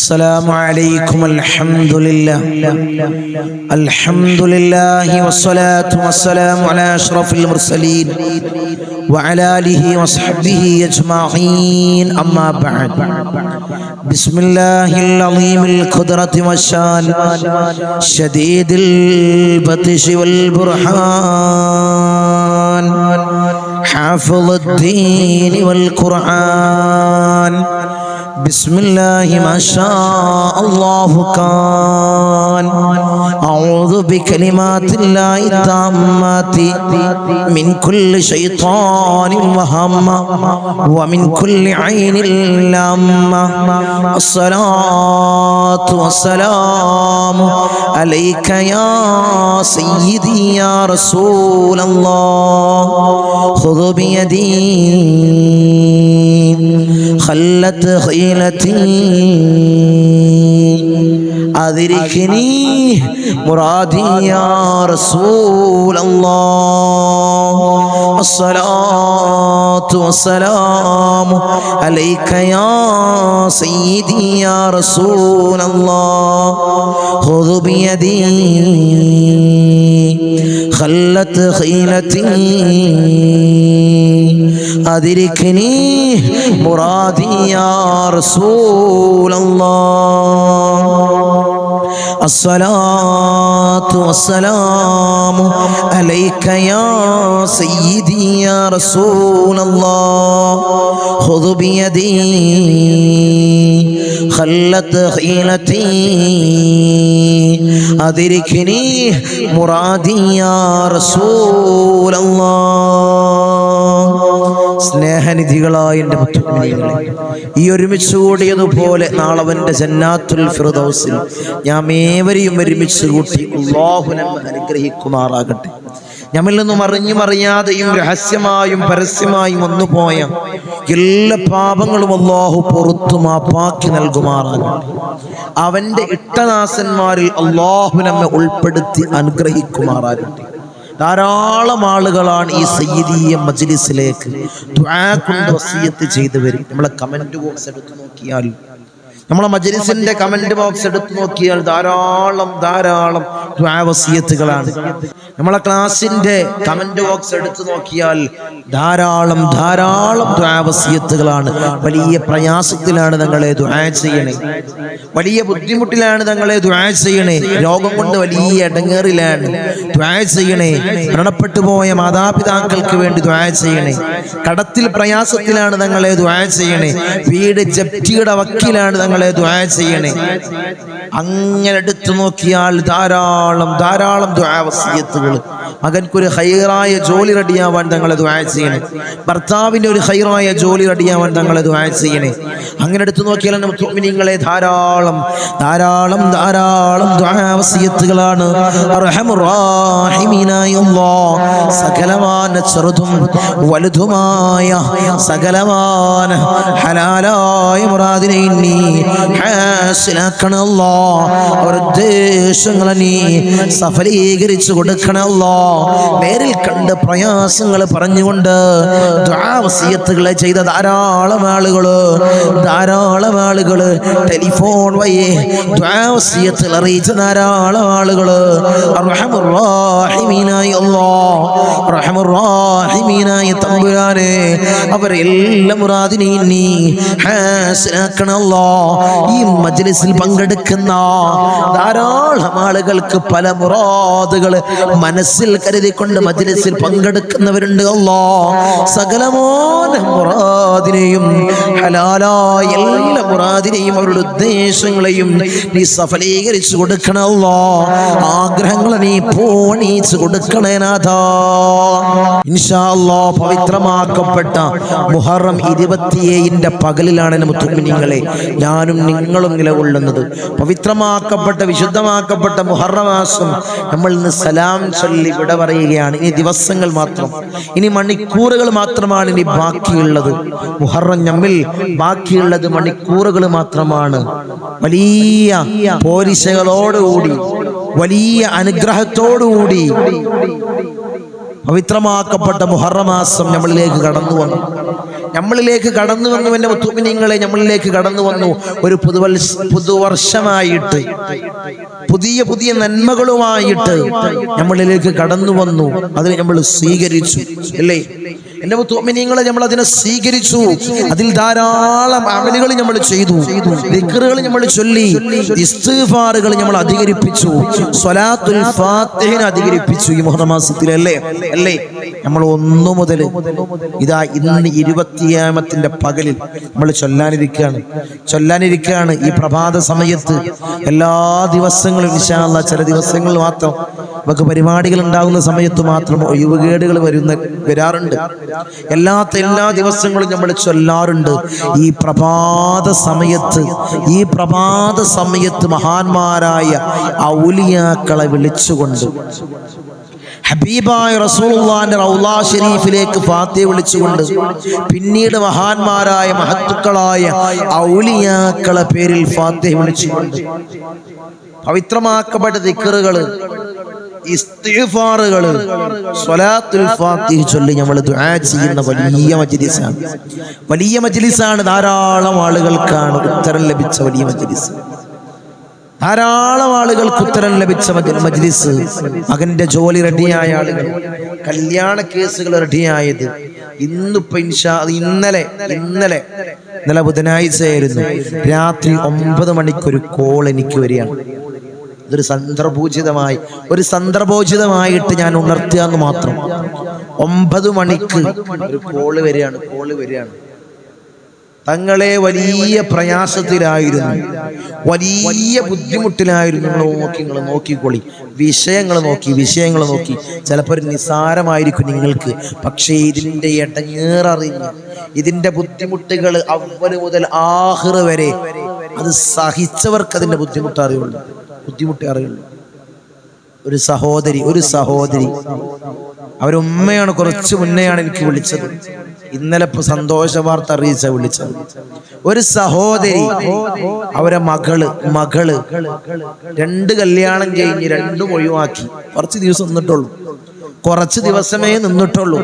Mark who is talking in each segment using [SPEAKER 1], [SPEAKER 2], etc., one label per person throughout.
[SPEAKER 1] السلام عليكم. الحمد لله والصلاة والسلام على أشرف المرسلين وعلى آله وصحبه أجمعين. أما بعد، بسم الله العظيم القدرة والشان شديد البطش والبرهان حافظ الدين والقرآن. بسم الله ما شاء الله كان. أعوذ بكلمات الله التامات من كل شيطان وهمة ومن كل عين لامة. الصلاة والسلام عليك يا سيدي يا رسول الله. خذ بيدي خلت خيلتي أدركني مرادي يا رسول الله. الصلاة والسلام عليك يا سيدي يا رسول الله. خذ بيدي خلت خيلتي أدركني مرادي يا رسول الله. الصلاة والسلام عليك يا سيدي يا رسول الله. خذ بيدي خلت خيلتي أدركني مرادي يا رسول الله. സ്നേഹനിധികളായ എൻ്റെ മുത്തുമണികളെ, ഈ ഒരുമിച്ച് കൂടിയതുപോലെ നാളവൻ്റെ ജന്നാത്തുൽ ഫിർദൗസിൽ ഞാൻ ഏവരെയും ഒരുമിച്ച് കൂട്ടി അല്ലാഹു നമ്മെ അനുഗ്രഹിക്കുമാറാകട്ടെ. നമ്മിൽ നിന്നും അറിഞ്ഞും അറിയാതെയും രഹസ്യമായും പരസ്യമായും വന്നുപോയ എല്ലാ പാപങ്ങളും അല്ലാഹു പുറത്തു മാപ്പാക്കി നൽകുമാറാകട്ടെ. അവൻ്റെ ഇഷ്ടദാസന്മാരിൽ അല്ലാഹു നമ്മെ ഉൾപ്പെടുത്തി അനുഗ്രഹിക്കുമാറാകട്ടെ. ധാരാളം ആളുകളാണ് ഈ സയ്യിദിയ മജ്ലിസിലേക്ക് ദുആ കൊണ്ട് വസിയത്ത് ചെയ്തവർ. നമ്മളെ കമന്റ് ബോക്സ് എടുത്തു നോക്കിയാൽ, നമ്മളെ മജ്ലിസിന്റെ കമന്റ് ബോക്സ് എടുത്തു നോക്കിയാൽ ധാരാളം ദുആ വസിയത്തുകളാണ്. നമ്മളെ ക്ലാസിന്റെ കമന്റ് ബോക്സ് എടുത്തു നോക്കിയാൽ ധാരാളം ദുആ വസിയത്തുകളാണ്. വലിയ പ്രയാസത്തിലാണ് തങ്ങളെ ദുആ ചെയ്യണേ, വലിയ ബുദ്ധിമുട്ടിലാണ് തങ്ങളെ ദുആ ചെയ്യണേ, രോഗം കൊണ്ട് വലിയ ഇടങ്ങേറിലാണ് ദുആ ചെയ്യണേ, മരണപ്പെട്ടു പോയ മാതാപിതാക്കൾക്ക് വേണ്ടി ദുആ ചെയ്യണേ, കടത്തിൽ പ്രയാസത്തിലാണ് തങ്ങളെ ദുആ ചെയ്യണേ, വീട് ജപ്തിയുടെ വക്കിലാണ് തങ്ങളെ ദുആ ചെയ്യണേ. അങ്ങനെ എടുത്തു നോക്കിയാൽ ധാരാളം ദുആ വസിയത്തുകൾ. മകൻക്കൊരു ഹൈറായ ജോലി റെഡിയാവാൻ തങ്ങളെ ദുആ ചെയ്യണേ, ഭർത്താവിൻ്റെ ഒരു ഹൈറായ ജോലി റെഡിയാവാൻ തങ്ങളെ ദുആ ചെയ്യണേ. അങ്ങനെ എടുത്തു നോക്കിയാൽ മുഅ്മിനീങ്ങളെ ധാരാളം ദുആ വസിയത്തുകളാണ്. അർഹമുർ റഹീമീനായ അല്ലാഹ്, സകലമാന ചെറുതും വലുതുമായ സകലമാന ഹലാലായ മുറാദിനെ നീ ഹാസിലാക്കണേ അല്ലാഹ്. അവരുടെ ഉദ്ദേശങ്ങളെ നീ സഫലീകരിച്ചു കൊടുക്കണേ അല്ലാഹ്. നേരിൽ കണ്ട് പ്രയാസങ്ങൾ പറഞ്ഞുകൊണ്ട് ദുആ വസിയത്തുകൾ ചെയ്ത ധാരാളം ആളുകൾ ടെലിഫോൺ വഴി ദുആ വസിയത്തുകൾ അറിയിച്ച ധാരാളം ആളുകൾ. അർഹമുർ റഹീമീനായ അല്ലാഹ്, അർഹമുർ റഹീമീനായ തമ്പുരാനെ, അവരെല്ലാം മുറാദിനെയും നീ ഹാസിലാക്കണേ അല്ലാഹ്. ഈ മജ്ലിസിൽ പങ്കെടുക്കുന്ന ധാരാളം ആളുകൾക്ക് പല മുറാദുകൾ മനസ്സിൽ കരുതിക്കൊണ്ട് മജ്ലിസിൽ പങ്കെടുക്കുന്നവരുണ്ട് അല്ലാഹ്. സകലമായ മുറാദിനെയും ഹലാലായ എല്ലാ മുറാദിനെയും അവരുടെ ഉദ്ദേശങ്ങളെയും നീ സഫലീകരിച്ചു കൊടുക്കണേ അല്ലാഹ്. ആഗ്രഹങ്ങളെ നീ പൂർണ്ണീച്ചു കൊടുക്കണേ നാഥാ. ഇൻഷാ അല്ലാഹ് പവിത്രമാക്കപ്പെട്ട മുഹറം 27 പകലിലാണ് മുത്തുമിനിങ്ങളെ ഞാനും നിങ്ങളും നിലകൊള്ളുന്നത്. പവിത്രമാക്കപ്പെട്ട വിശുദ്ധമാക്കപ്പെട്ട മുഹറം മാസം നമ്മൾ ഇന്ന് സലാം ചൊല്ലി വിട പറയുകയാണ്. ഇനി ദിവസങ്ങൾ മാത്രം, ഇനി മണിക്കൂറുകൾ മാത്രമാണ് ഇനി ബാക്കിയുള്ളത്. മുഹറം നമ്മിൽ ബാക്കിയുള്ളത് മണിക്കൂറുകൾ മാത്രമാണ്. വലിയ പോരിശകളോടുകൂടി, വലിയ അനുഗ്രഹത്തോടുകൂടി പവിത്രമാക്കപ്പെട്ട മുഹറം മാസം നമ്മളിലേക്ക് കടന്നു വന്നു. നമ്മളിലേക്ക് കടന്നു വന്നു. എൻ്റെ മുത്തുമിനീങ്ങളെ, നമ്മളിലേക്ക് കടന്നു വന്നു. ഒരു പുതുവർഷമായിട്ട് പുതിയ പുതിയ നന്മകളുമായിട്ട് നമ്മളിലേക്ക് കടന്നു വന്നു. അതിനെ നമ്മൾ സ്വീകരിച്ചു അല്ലേ? എൻ്റെ മുത്തുമിനീങ്ങളെ, നമ്മൾ അതിനെ സ്വീകരിച്ചു. അതിൽ ധാരാളം അമലുകൾ നമ്മൾ ചെയ്തു, ദിക്റുകൾ നമ്മൾ ചൊല്ലി, ഇസ്തിഗ്ഫാറുകൾ നമ്മൾ അധികരിപ്പിച്ചു, സ്വലാത്തുൽ ഫാത്തിഹ അധികരിപ്പിച്ചു ഈ മുഹറം മാസത്തിൽ അല്ലേ? നമ്മൾ 1 മുതൽ ഇതാ ഇന്ന് 20ാമത്തിന്റെ പകലിൽ നമ്മൾ ചൊല്ലാനിരിക്കുകയാണ് ഈ പ്രഭാത സമയത്ത്. എല്ലാ ദിവസങ്ങളും ഇൻഷാ അല്ലാഹ്, ചില ദിവസങ്ങളിൽ മാത്രം നമുക്ക് പരിപാടികൾ ഉണ്ടാകുന്ന സമയത്ത് മാത്രം ഒഴിവുകേടുകൾ വരാറുണ്ട്. എല്ലാ ദിവസങ്ങളും നമ്മൾ ചൊല്ലാറുണ്ട്. ഈ പ്രഭാത സമയത്ത് മഹാന്മാരായ ഔലിയാക്കളെ വിളിച്ചുകൊണ്ട്, ഹബീബായ റസൂലുള്ളാഹിന്റെ റൗള ശരീഫിലേക്ക് ഫാത്തിഹ വിളിച്ചുകൊണ്ട്, പിന്നീട് മഹാന്മാരായ മഹത്തുക്കളായ ഔലിയാക്കളെ പേരിൽ ഫാത്തിഹ വിളിച്ചുകൊണ്ട് പവിത്രമാക്കപ്പെട്ട ദിക്റുകൾ, ഇസ്തിഗ്ഫാറുകൾ, സ്വലാത്തുൽ ഫാത്തിഹ ചൊല്ലി നമ്മൾ ദുആ ചെയ്യുന്ന വലിയ മജ്ലിസാണ്. ധാരാളം ആളുകൾക്കാണ് ഉത്തരം ലഭിച്ച വലിയ മജ്ലിസ്. ധാരാളം ആളുകൾക്ക് ഉത്തരം ലഭിച്ച മജ്ലിസ്. മകന്റെ ജോലി റെഡിയായ ആളുകൾ, കല്യാണ കേസുകൾ റെഡിയായത്. ഇന്നലെ ബുധനാഴ്ചയായിരുന്നു. രാത്രി 9 മണിക്കൊരു കോൾ എനിക്ക് വരികയാണ്. ഇതൊരു സന്ദർഭോചിതമായിട്ട് ഞാൻ ഉണർത്തുക എന്ന് മാത്രം. 9 മണിക്ക് ഒരു കോള് വരികയാണ്. തങ്ങളെ വലിയ പ്രയാസത്തിലായിരുന്നു, വലിയ ബുദ്ധിമുട്ടിലായിരുന്നു. നിങ്ങൾ നോക്കിക്കോളി, വിഷയങ്ങൾ നോക്കി. ചിലപ്പോൾ ഒരു നിസാരമായിരിക്കും നിങ്ങൾക്ക്, പക്ഷേ ഇതിൻ്റെ ഇടങ്ങേററിഞ്ഞ്, ഇതിൻ്റെ ബുദ്ധിമുട്ടുകൾ അവ്വൽ മുതൽ ആഖിർ വരെ അത് സഹിച്ചവർക്ക് അതിൻ്റെ ബുദ്ധിമുട്ടേ അറിയുള്ളൂ. ഒരു സഹോദരി അവരുമ്മയാണ്. കുറച്ച് മുന്നെയാണ് എനിക്ക് വിളിച്ചത്. ഇന്നലെ സന്തോഷ വാർത്ത അറിയിച്ച വിളിച്ചത്. ഒരു സഹോദരി, അവരെ മകള് 2 കല്യാണം കഴിഞ്ഞ് 2 ഒഴിവാക്കി. കുറച്ച് ദിവസമേ നിന്നിട്ടുള്ളൂ.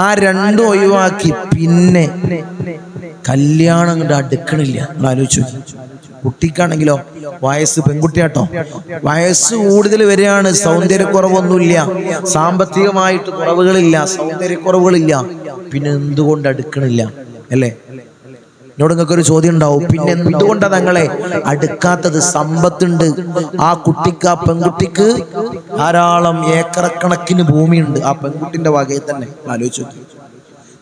[SPEAKER 1] ആ 2 ഒഴിവാക്കി. പിന്നെ കല്യാണം കൊണ്ട് അടുക്കണില്ല. ആലോചിച്ചു. കുട്ടിക്കാണെങ്കിലോ വയസ്സ്, പെൺകുട്ടിയാട്ടോ, വയസ്സ് കൂടുതൽ വരികയാണ്. സൗന്ദര്യക്കുറവൊന്നുമില്ല, സാമ്പത്തികമായിട്ട് കുറവുകളില്ല, സൗന്ദര്യക്കുറവുകളില്ല. പിന്നെ എന്തുകൊണ്ട് അടുക്കണില്ല അല്ലേ? എന്നോട് നിങ്ങൾക്കൊരു ചോദ്യം ഉണ്ടാവും, പിന്നെ എന്തുകൊണ്ടാണ് തങ്ങളെ അടുക്കാത്തത്? സമ്പത്തുണ്ട് ആ കുട്ടിക്ക്, ആ പെൺകുട്ടിക്ക് ധാരാളം ഏക്കറക്കണക്കിന് ഭൂമിയുണ്ട് ആ പെൺകുട്ടിന്റെ വകയിൽ തന്നെ. ആലോചിച്ചു.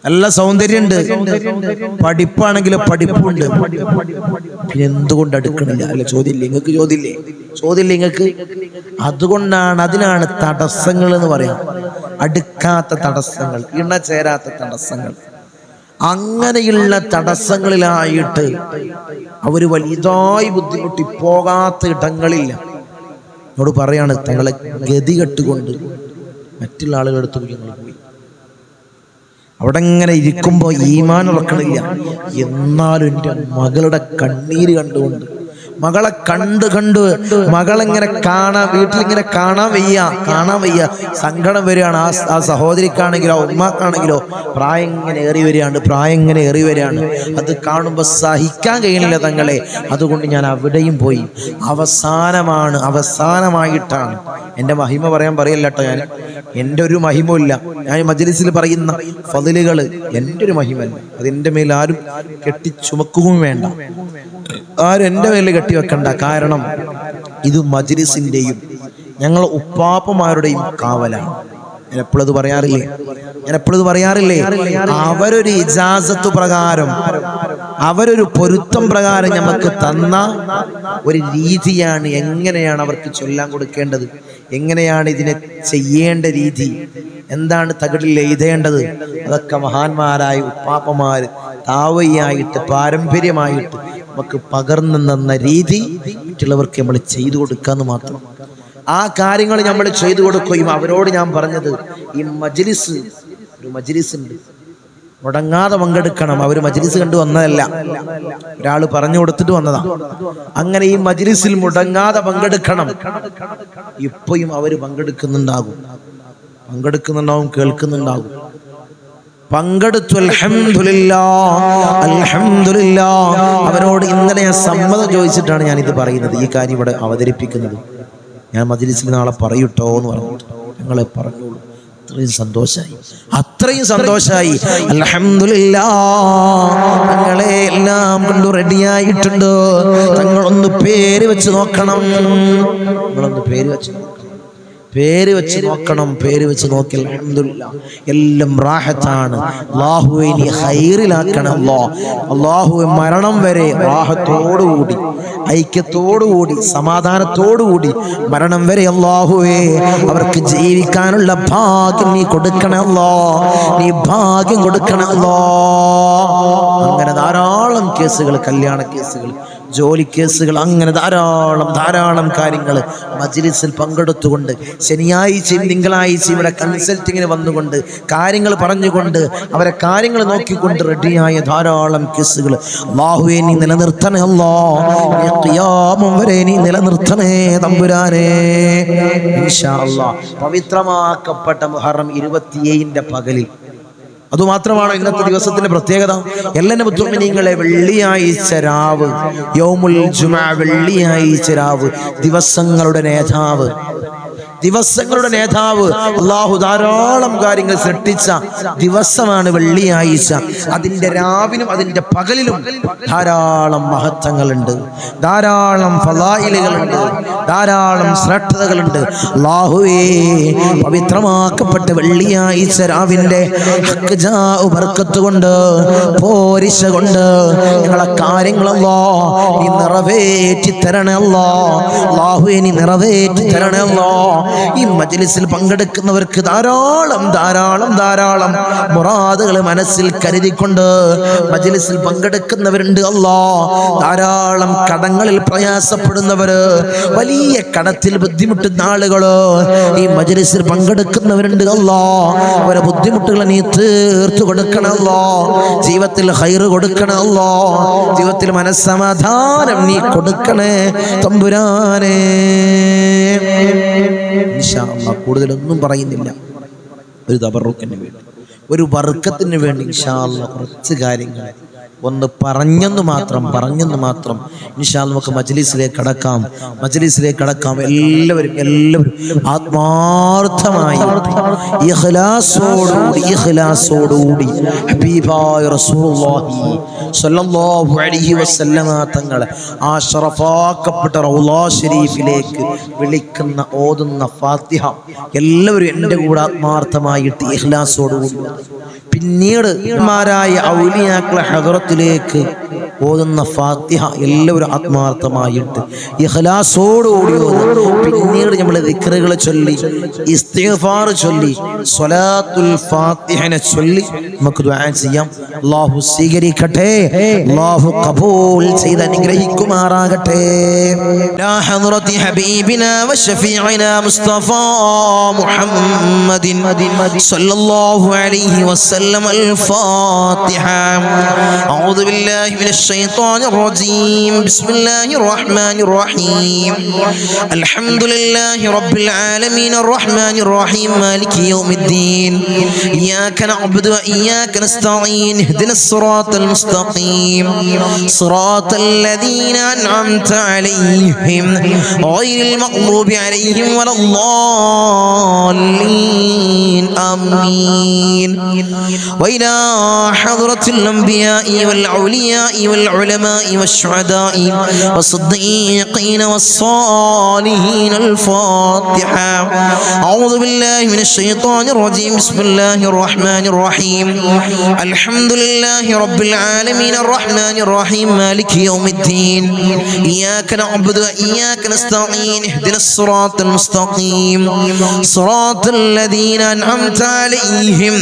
[SPEAKER 1] നല്ല സൗന്ദര്യമുണ്ട്, പഠിപ്പാണെങ്കിലും പഠിപ്പുണ്ട്. പിന്നെ എന്തുകൊണ്ട് അടുക്കണില്ല അല്ലെ? ചോദ്യമില്ലേ നിങ്ങൾക്ക്? അതുകൊണ്ടാണ്, അതിനാണ് തടസ്സങ്ങൾ എന്ന് പറയാം. അടുക്കാത്ത തടസ്സങ്ങൾ, ഇണചേരാത്ത തടസ്സങ്ങൾ. അങ്ങനെയുള്ള തടസ്സങ്ങളിലായിട്ട് അവര് വലുതായി ബുദ്ധിമുട്ടി പോകാത്ത ഇടങ്ങളില്ല. എന്നോട് പറയാണ്, തങ്ങളെ ഗതികെട്ടുകൊണ്ട് മറ്റുള്ള ആളുകളെടുത്ത് ഞങ്ങൾ പോയി. അവിടെ ഇങ്ങനെ ഇരിക്കുമ്പോ ഈമാൻ ഉറക്കണില്ല. എന്നാലും എൻ്റെ മകളുടെ കണ്ണീര് കണ്ടുകൊണ്ട്, മകളെ കണ്ട് മകളെങ്ങനെ വീട്ടിലിങ്ങനെ കാണാൻ വയ്യ. സങ്കടം വരികയാണ്. ആ സഹോദരിക്കാണെങ്കിലോ ഉമ്മാക്കാണെങ്കിലോ പ്രായം ഇങ്ങനെ ഏറി വരികയാണ്. അത് കാണുമ്പോൾ സഹിക്കാൻ കഴിയണില്ല തങ്ങളെ. അതുകൊണ്ട് ഞാൻ അവിടെയും പോയി. അവസാനമായിട്ടാണ് എൻ്റെ മഹിമ പറയല്ല കേട്ടോ. എൻ്റെ ഒരു മഹിമയില്ല. ഞാൻ മജ്‌ലിസിൽ പറയുന്ന ഫളിലുകൾ എൻ്റെ ഒരു മഹിമല്ല. അതെൻ്റെ മേൽ ആരും കെട്ടിച്ചുമക്കുകയും വേണ്ട, ആരും എൻ്റെ മേൽ കെട്ടിവെക്കണ്ട. കാരണം ഇത് മജ്‌ലിസിൻ്റെയും ഞങ്ങൾ ഉപ്പാപ്പമാരുടെയും കാവലാണ്. ഞാൻ എപ്പോഴത് പറയാറില്ലേ, അവരൊരു ഇജാസത്ത് പ്രകാരം, അവരൊരു പൊരുത്തം പ്രകാരം നമുക്ക് തന്ന ഒരു രീതിയാണ്. എങ്ങനെയാണ് അവർക്ക് ചൊല്ലാൻ കൊടുക്കേണ്ടത്, എങ്ങനെയാണ് ഇതിനെ ചെയ്യേണ്ട രീതി, എന്താണ് തകിടിൽ എഴുതേണ്ടത്, അതൊക്കെ മഹാന്മാരായ ഉപ്പാപ്പമാര് താവയായിട്ട് പാരമ്പര്യമായിട്ട് നമുക്ക് പകർന്നു തന്ന രീതി മറ്റുള്ളവർക്ക് നമ്മൾ ചെയ്തു കൊടുക്കാന്ന് മാത്രം. ആ കാര്യങ്ങൾ നമ്മൾ ചെയ്തു കൊടുക്കുകയും അവരോട് ഞാൻ പറഞ്ഞത്, ഈ ഒരു മജ്‌ലിസ് ഉണ്ട്, മുടങ്ങാതെ പങ്കെടുക്കണം. അവർ മജ്‌ലിസ് കണ്ടു വന്നതല്ല, ഒരാൾ പറഞ്ഞു കൊടുത്തിട്ട് വന്നതാ. അങ്ങനെ ഈ മജ്‌ലിസിൽ മുടങ്ങാതെ പങ്കെടുക്കണം. ഇപ്പോഴും അവർ പങ്കെടുക്കുന്നുണ്ടാകും, കേൾക്കുന്നുണ്ടാകും. പങ്കെടുത്തു. അൽഹംദുലില്ലാഹ്. അവരോട് ഇന്നലെ ഞാൻ സമ്മതം ചോദിച്ചിട്ടാണ് ഞാൻ ഇത് പറയുന്നത്, ഈ കാര്യം ഇവിടെ അവതരിപ്പിക്കുന്നത്. ഞാൻ മജ്‌ലിസിൽ നാളെ പറയൂട്ടോ എന്ന് പറഞ്ഞു. ഞങ്ങളെ പറഞ്ഞോളൂ. അത്രയും സന്തോഷായി. അൽഹംദുലില്ലാഹ്. ഞങ്ങളെ എല്ലാം കൊണ്ട് റെഡിയായിട്ടുണ്ട്. തങ്ങളൊന്ന് പേര് വെച്ച് നോക്കണം. നിങ്ങളൊന്ന് പേര് വെച്ച് നോക്കണം. പേര് വെച്ച് നോക്കി. അൽഹംദുലില്ലാഹ്. എല്ലാം റാഹത്താണ്. അല്ലാഹുവേ നീ ഖൈറിലാക്കണം. അല്ലാഹുവേ മരണം വരെ റാഹത്തോടുകൂടി, ഐക്യത്തോടുകൂടി, സമാധാനത്തോടുകൂടി മരണം വരെ അല്ലാഹുവേ അവർക്ക് ജീവിക്കാനുള്ള ഭാഗ്യം നീ കൊടുക്കണം. നീ ഭാഗ്യം കൊടുക്കണം. അങ്ങനെ ധാരാളം കേസുകൾ, കല്യാണ കേസുകൾ, ജോലി കേസുകൾ, അങ്ങനെ ധാരാളം കാര്യങ്ങൾ മജ്‌ലിസിൽ പങ്കെടുത്തുകൊണ്ട് ശനിയാഴ്ചയും തിങ്കളാഴ്ചയും ഇവിടെ കൺസൾട്ടിങ്ങിന് വന്നുകൊണ്ട് കാര്യങ്ങൾ പറഞ്ഞുകൊണ്ട് അവരെ കാര്യങ്ങൾ നോക്കിക്കൊണ്ട് റെഡിയായ ധാരാളം കേസുകൾ അല്ലാഹുവേ നീ നിലനിർത്തണേ. നീ ഖിയാമം വരെ നീ നിലനിർത്തണേ തമ്പുരാനേ. ഇൻഷാ അല്ലാഹ് പവിത്രമാക്കപ്പെട്ട മുഹറം 27 പകലിൽ, അതുമാത്രമാണോ ഇന്നത്തെ ദിവസത്തിന്റെ പ്രത്യേകത? എല്ലാ മുഅ്മിനീങ്ങളെ വെള്ളിയാഴ്ച രാവ്, യൗമുൽ ജുമുഅ, വെള്ളിയാഴ്ച രാവ്, ദിവസങ്ങളുടെ നേതാവ്, അല്ലാഹു ധാരാളം കാര്യങ്ങൾ സൃഷ്ടിച്ച ദിവസമാണ് വെള്ളിയാഴ്ച. അതിന്റെ രാവിലും അതിന്റെ പകലിലും ധാരാളം മഹത്വങ്ങളുണ്ട്, ധാരാളം ഫളായിലുകളുണ്ട്, ധാരാളം ശ്രേഷ്ഠതകളുണ്ട്. അല്ലാഹുവേ പവിത്രമാക്കപ്പെട്ട വെള്ളിയാഴ്ച രാവിന്റെ ബർക്കത്ത് കൊണ്ട്, പോരിശ കൊണ്ട് ഞങ്ങളെ കാര്യങ്ങളല്ലോ നീ നിറവേറ്റി തരണേ. അല്ലാഹുവേ നീ നിറവേറ്റി തരണേ. ഈ മജ്‌ലിസിൽ പങ്കെടുക്കുന്നവർക്ക് ധാരാളം മുറാദുകൾ മനസ്സിൽ കരുതിക്കൊണ്ട് മജ്‌ലിസിൽ പങ്കെടുക്കുന്നവരുണ്ട്. ധാരാളം കടങ്ങളിൽ പ്രയാസപ്പെടുന്നവര്, വലിയ കടത്തിൽ ബുദ്ധിമുട്ടുന്ന ആളുകള് ഈ മജ്‌ലിസിൽ പങ്കെടുക്കുന്നവരുണ്ട്. അവരെ ബുദ്ധിമുട്ടുകൾ നീ തീർത്തു കൊടുക്കണം. ജീവിതത്തിൽ ഖൈറ് കൊടുക്കണം. ജീവിതത്തിൽ മനസ്സമാധാനം നീ കൊടുക്കണേ തമ്പുരാനേ. ഇൻഷാ അല്ലാഹ് കൂടുതലൊന്നും പറയുന്നില്ല. ഒരു തബറുക്കിന് വേണ്ടി, ഒരു ബർക്കത്തിന് വേണ്ടി ഇൻഷാ അല്ലാഹ് കുറച്ച് കാര്യങ്ങൾ ഒന്ന് പറഞ്ഞെന്ന് മാത്രം ഇൻഷാ അല്ലാഹ് നമുക്ക് മജ്‌ലിസിലേക്ക് കടക്കാം. എല്ലാവരും ആത്മാർത്ഥമായി ഇഖ്ലാസോടുകൂടി ഹബീബായ റസൂലുള്ളാഹി സ്വല്ലല്ലാഹു അലൈഹി വസല്ലമ തങ്ങളെ ആ ശറഫാക്കപ്പെട്ട റൗളാ ശരീഫിലേക്ക് വിളിക്കുന്ന, ഓതുന്ന ഫാത്തിഹ എല്ലാവരും എൻ്റെ കൂടെ ആത്മാർത്ഥമായിട്ട് ഇഖ്ലാസോടുകൂടി, പിന്നീട് മാരായ ഔലിയാക്കളെ ഹദറത്തിലേക്ക് ഓതുന്ന ഫാത്തിഹ എല്ലാവരും ആത്മാർത്ഥമായിട്ട് ഇഖ്ലാസോടുകൂടി ഓതും. പിന്നീട് നമ്മൾ ദിക്റുകൾ ചൊല്ലി, ഇസ്തിഗ്ഫാർ ചൊല്ലി, സ്വലാത്തുൽ ഫാത്തിഹനെ ചൊല്ലി നമുക്ക് ദുആ ചെയ്യാം. അല്ലാഹു സ്വീകരിക്കട്ടെ, അല്ലാഹു ഖബൂൽ ചെയ്ത് അനുഗ്രഹിക്കുമാറാകട്ടെ. ലാ ഹദ്റതി ഹബീബിനാ വശഫീഇനാ മുസ്തഫ മുഹമ്മദിൻ സ്വല്ലല്ലാഹു അലൈഹി വസല്ലം. الفاتحة. أعوذ بالله من الشيطان الرجيم. بسم الله الرحمن الرحيم. الحمد لله رب العالمين الرحمن الرحيم مالك يوم الدين. إياك نعبد وإياك نستعين. اهدنا الصراط المستقيم صراط الذين أنعمت عليهم غير المغضوب عليهم ولا الضالين. آمين. وإلى حضرة الأنبياء والأولياء والعلماء والشهداء والصديقين والصالحين. الفاتحة. أعوذ بالله من الشيطان الرجيم. بسم الله الرحمن الرحيم. الحمد لله رب العالمين الرحمن الرحيم مالك يوم الدين. إياك نعبد وإياك نستعين. اهدنا الصراط المستقيم صراط الذين أنعمت عليهم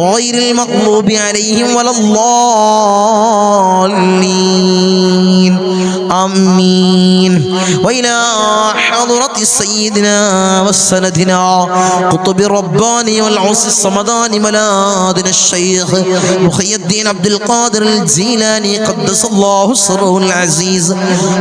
[SPEAKER 1] غير المغضوب عليهم ولا الضالين. آمين وإلى حضرة سيدنا وسندنا قطب الرباني والعوس الصمداني ملاذنا الشيخ محي الدين عبد القادر الجيلاني قدس الله سره العزيز.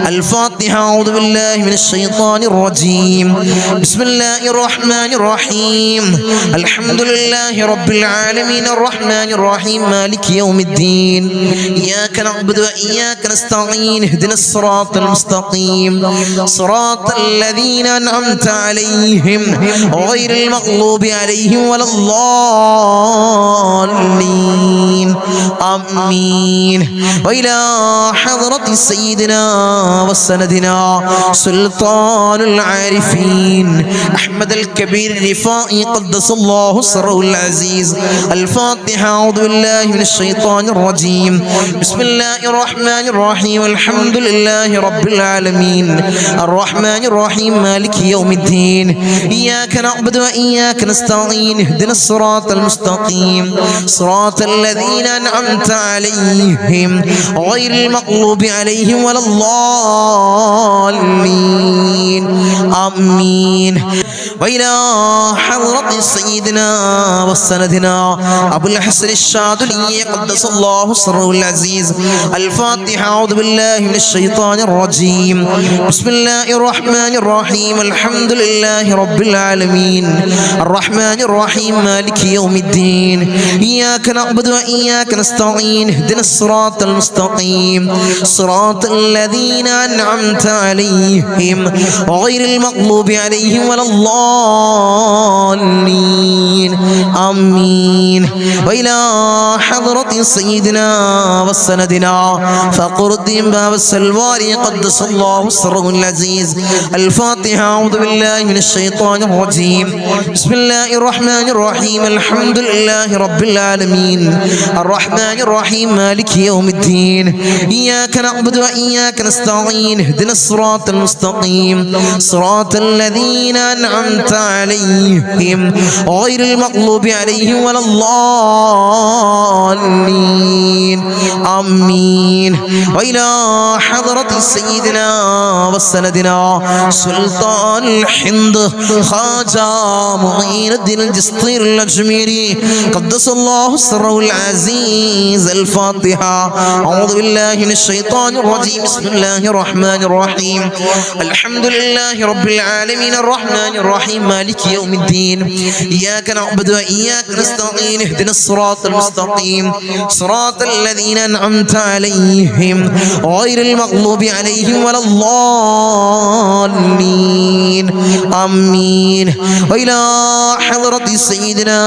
[SPEAKER 1] الفاتحة. أعوذ بالله من الشيطان الرجيم. بسم الله الرحمن الرحيم. الحمد لله رب العالمين الرحمن الرحيم مالك يوم الدين. إياك نعبد وإياك نستعين اهدنا الصراط المستقيم صراط الذين أنعمت عليهم غير المغلوب عليهم ولا الضالين. آمين وإلى حضرة سيدنا وسندنا سلطان العارفين أحمد الكبير الرفائي قدس الله سره العزيز. الفاتحة. أعوذ بالله من الشيطان الرجيم. بسم الله الرحمن الرحيم. الحمد لله رب العالمين الرحمن الرحيم مالك يوم الدين. إياك نعبد وإياك نستعين اهدنا الصراط المستقيم صراط الذين أنعمت عليهم غير المغلوب عليهم ولا الضالين. آمين وإلى حضرة سيدنا وسندنا أبو الحسن الشاذلي قدس الله سره العزيز. الفاتحة. أعوذ بالله من الشيطان الرجيم. بسم الله الرحمن الرحيم. الحمد لله رب العالمين الرحمن الرحيم مالك يوم الدين. إياك نعبد وإياك نستعين اهدنا الصراط المستقيم صراط الذين أنعمت عليهم غير المغلوب عليهم ولا الضالين. آمين وإلى حضرة سيدنا وسندنا فقر الدين باب السلواري قدس الله سره العزيز. الفاتحة. أعوذ بالله من الشيطان الرجيم. بسم الله الرحمن الرحيم. الحمد لله رب العالمين الرحمن الرحيم مالك يوم الدين. إياك نعبد وإياك نستعين اهدنا الصراط المستقيم صراط الذين أنعمت عليهم غير المغلوب عليهم ولا الضالين. آمين وإلى حضرة سيدنا وسندنا سلطان الهند خواجة معين الدين الجسطير الأجميري قدس الله سره العزيز. الفاتحة. أعوذ بالله من الشيطان الرجيم. بسم الله الرحمن الرحيم. الحمد لله رب العالمين الرحمن الرحيم مالك يوم الدين. إياك نعبد وإياك نستعين اهدنا الصراط المستقيم صراط الذين أنعمت عليهم غير المغلوب عليهم ولا الضالين. آمين وإلى حضرة سيدنا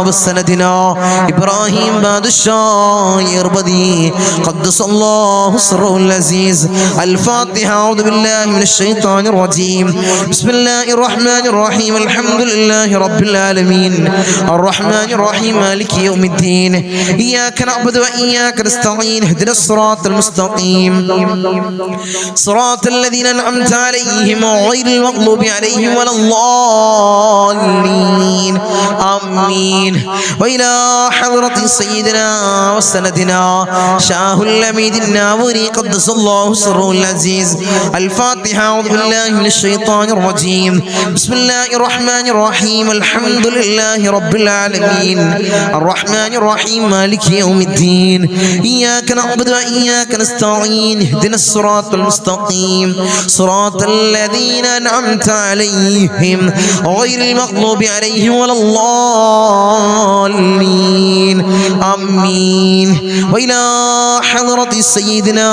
[SPEAKER 1] وسندنا إبراهيم بادشاه يربدي قدس الله سره العزيز. الفاتحة. أعوذ بالله من الشيطان الرجيم. بسم الله الرحمن الرحيم. الحمد لله رب العالمين الرحمن الرحيم مالك يوم الدين. إياك نعبد وإياك نستعين اهدنا الصراط المستقيم صراط الذين أنعمت عليهم غير المغلوب عليهم ولا الضالين. آمين وإلى حضرة سيدنا وسندنا شاه الأميد الناوري قدس الله سره العزيز. الفاتحة. أعوذ بالله من الشيطان الرجيم. بسم الله الرحمن الرحيم. الحمد لله رب العالمين الرحمن الرحيم مالك يوم الدين. إياك نعبد وإياك نستعين اهدنا الصراط المستقيم صراط الذين أنعمت عليهم غير المغلوب عليهم ولا الضالين. آمين وإلى حضرة سيدنا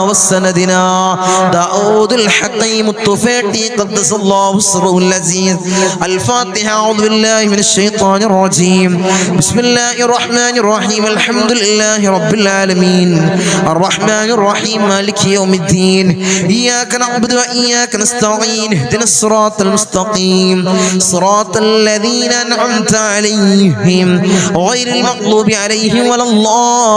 [SPEAKER 1] وسندنا داود الحكيم الطفيلي قدس الله سره العزيز. الفاتحة. أعوذ بالله من الشيطان الرجيم. بسم الله الرحمن الرحيم. الحمد لله رب العالمين الرحمن الرحيم مالك يوم الدين. إياك نعبد وإياك نستعين اهدنا الصراط المستقيم صراط الذين أنعمت عليهم غير المغلوب عليهم ولا الضالين.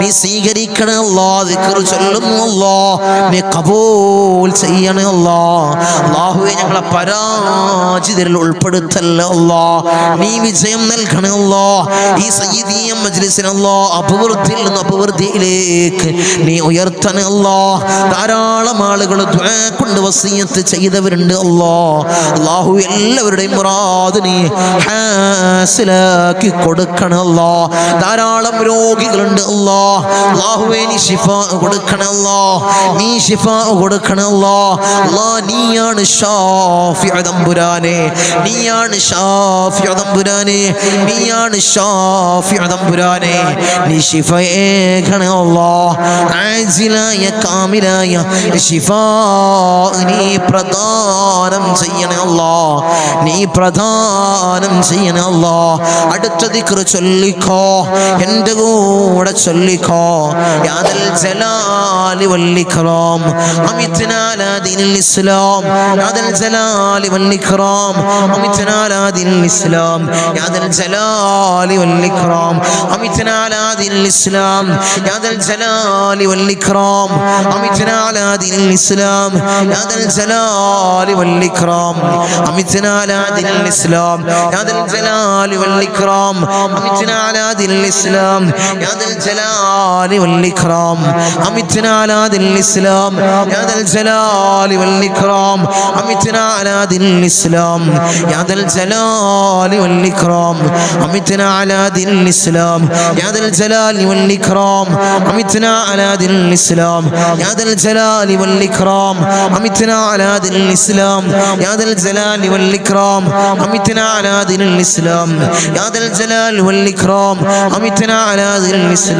[SPEAKER 1] നീ സ്വീകരിക്കണേ അല്ലാഹ്. ദിക്ർ ചൊല്ലുന്നു അല്ലാഹ്, നീ ഖബൂൽ ചെയ്യണേ അല്ലാഹ്. അല്ലാഹുവേ ഞങ്ങളെ പരാജിതരിൽ ഉൾപ്പെടുത്തല്ലേ അല്ലാഹ്. നീ വിജയം നൽകണേ അല്ലാഹ്. ഈ സയ്യിദിയ മജ്ലിസിനെ അല്ലാഹ് അഭിവൃദ്ധിയിൽ നിന്ന് അഭിവൃദ്ധിയിലേക്ക് നീ ഉയർത്തണേ അല്ലാഹ്. ധാരാളം ആളുകൾ ദുആ കൊണ്ട് വസിയത്ത് ചെയ്തവരുണ്ട് അല്ലാഹ്. അല്ലാഹു എല്ലാവരുടെയും മുറാദ് നീ ഹാസിലാക്കി കൊടുക്കണേ അല്ലാഹ്. ധാരാളം രോഗികളുണ്ട് അല്ലാഹ്. അല്ലാഹുവേ നീ ശിഫാ കൊടുക്കണേ അല്ലാഹ്. നീ ശിഫാ കൊടുക്കണേ അല്ലാഹ്. അല്ലാഹ് നീയാണ് ശാഫിഉ തമ്പുരാനെ, നീയാണ് ശാഫിഉ തമ്പുരാനെ, നീയാണ് ശാഫിഉ തമ്പുരാനെ. നീ ശിഫയേകണേ അല്ലാഹ്. ആജിലായ കാമിലായ ശിഫാ നീ പ്രദാനം ചെയ്യണേ അല്ലാഹ്. നീ പ്രദാനം ചെയ്യണേ അല്ലാഹ്. അടുത്ത ദിക്ർ ചൊല്ലിക്കോ, എൻ്റെ കൂടെ ചൊല്ലിക്കോ. യാ ദൽ ജലാലി വൽ ഇക്റാം അമിത്നാ അലാ ദീനിൽ ഇസ്ലാം. യാ ദൽ ജലാലി വൽ ഇക്റാം അമിത്നാ അലാ ദീനിൽ ഇസ്ലാം. യാ ദൽ ജലാലി വൽ ഇക്റാം അമിത്നാ അലാ ദീനിൽ ഇസ്ലാം. യാ ദൽ ജലാലി വൽ ഇക്റാം അമിത്നാ അലാ ദീനിൽ ഇസ്ലാം. യാ ദൽ ജലാലി വൽ ഇക്റാം അമിത്നാ അലാ ദീനിൽ ഇസ്ലാം. യാ ദൽ ജലാലി വൽ ഇക്റാം അമിത്നാ അലാ ദീനിൽ ഇസ്ലാം. യാ ദൽ ജലാലി വൽ ഇക്റാം അമിത്നാ അലാ ദീനിൽ ഇസ്ലാം. യാ ദൽ ജലാലി വൽ ഇക്റാം അമിത്നാ അലാ ദീനിൽ ഇസ്ലാം. യാ ദൽ ജലാലി വൽ ഇക്റാം അമിത്നാ അലാ ദീനിൽ ഇസ്ലാം. യാ ദൽ ജലാലി വൽ ഇക്റാം അമിത്നാ അലാ ദീനിൽ ഇസ്ലാം. യാ ദൽ ജലാലി വൽ ഇക്റാം അമിത്നാ അലാ ദീനിൽ ഇസ്ലാം. യാ ദൽ ജലാലി വൽ ഇക്റാം അമിത്നാ അലാ ദീനിൽ ഇസ്ലാം. യാ ദൽ ജലാലി വൽ ഇക്റാം അമിത്നാ അലാ ദീനിൽ ഇസ്ലാം. യാ ദൽ ജലാലി വൽ ഇക്റാം അമിത്നാ അലാ ദീനിൽ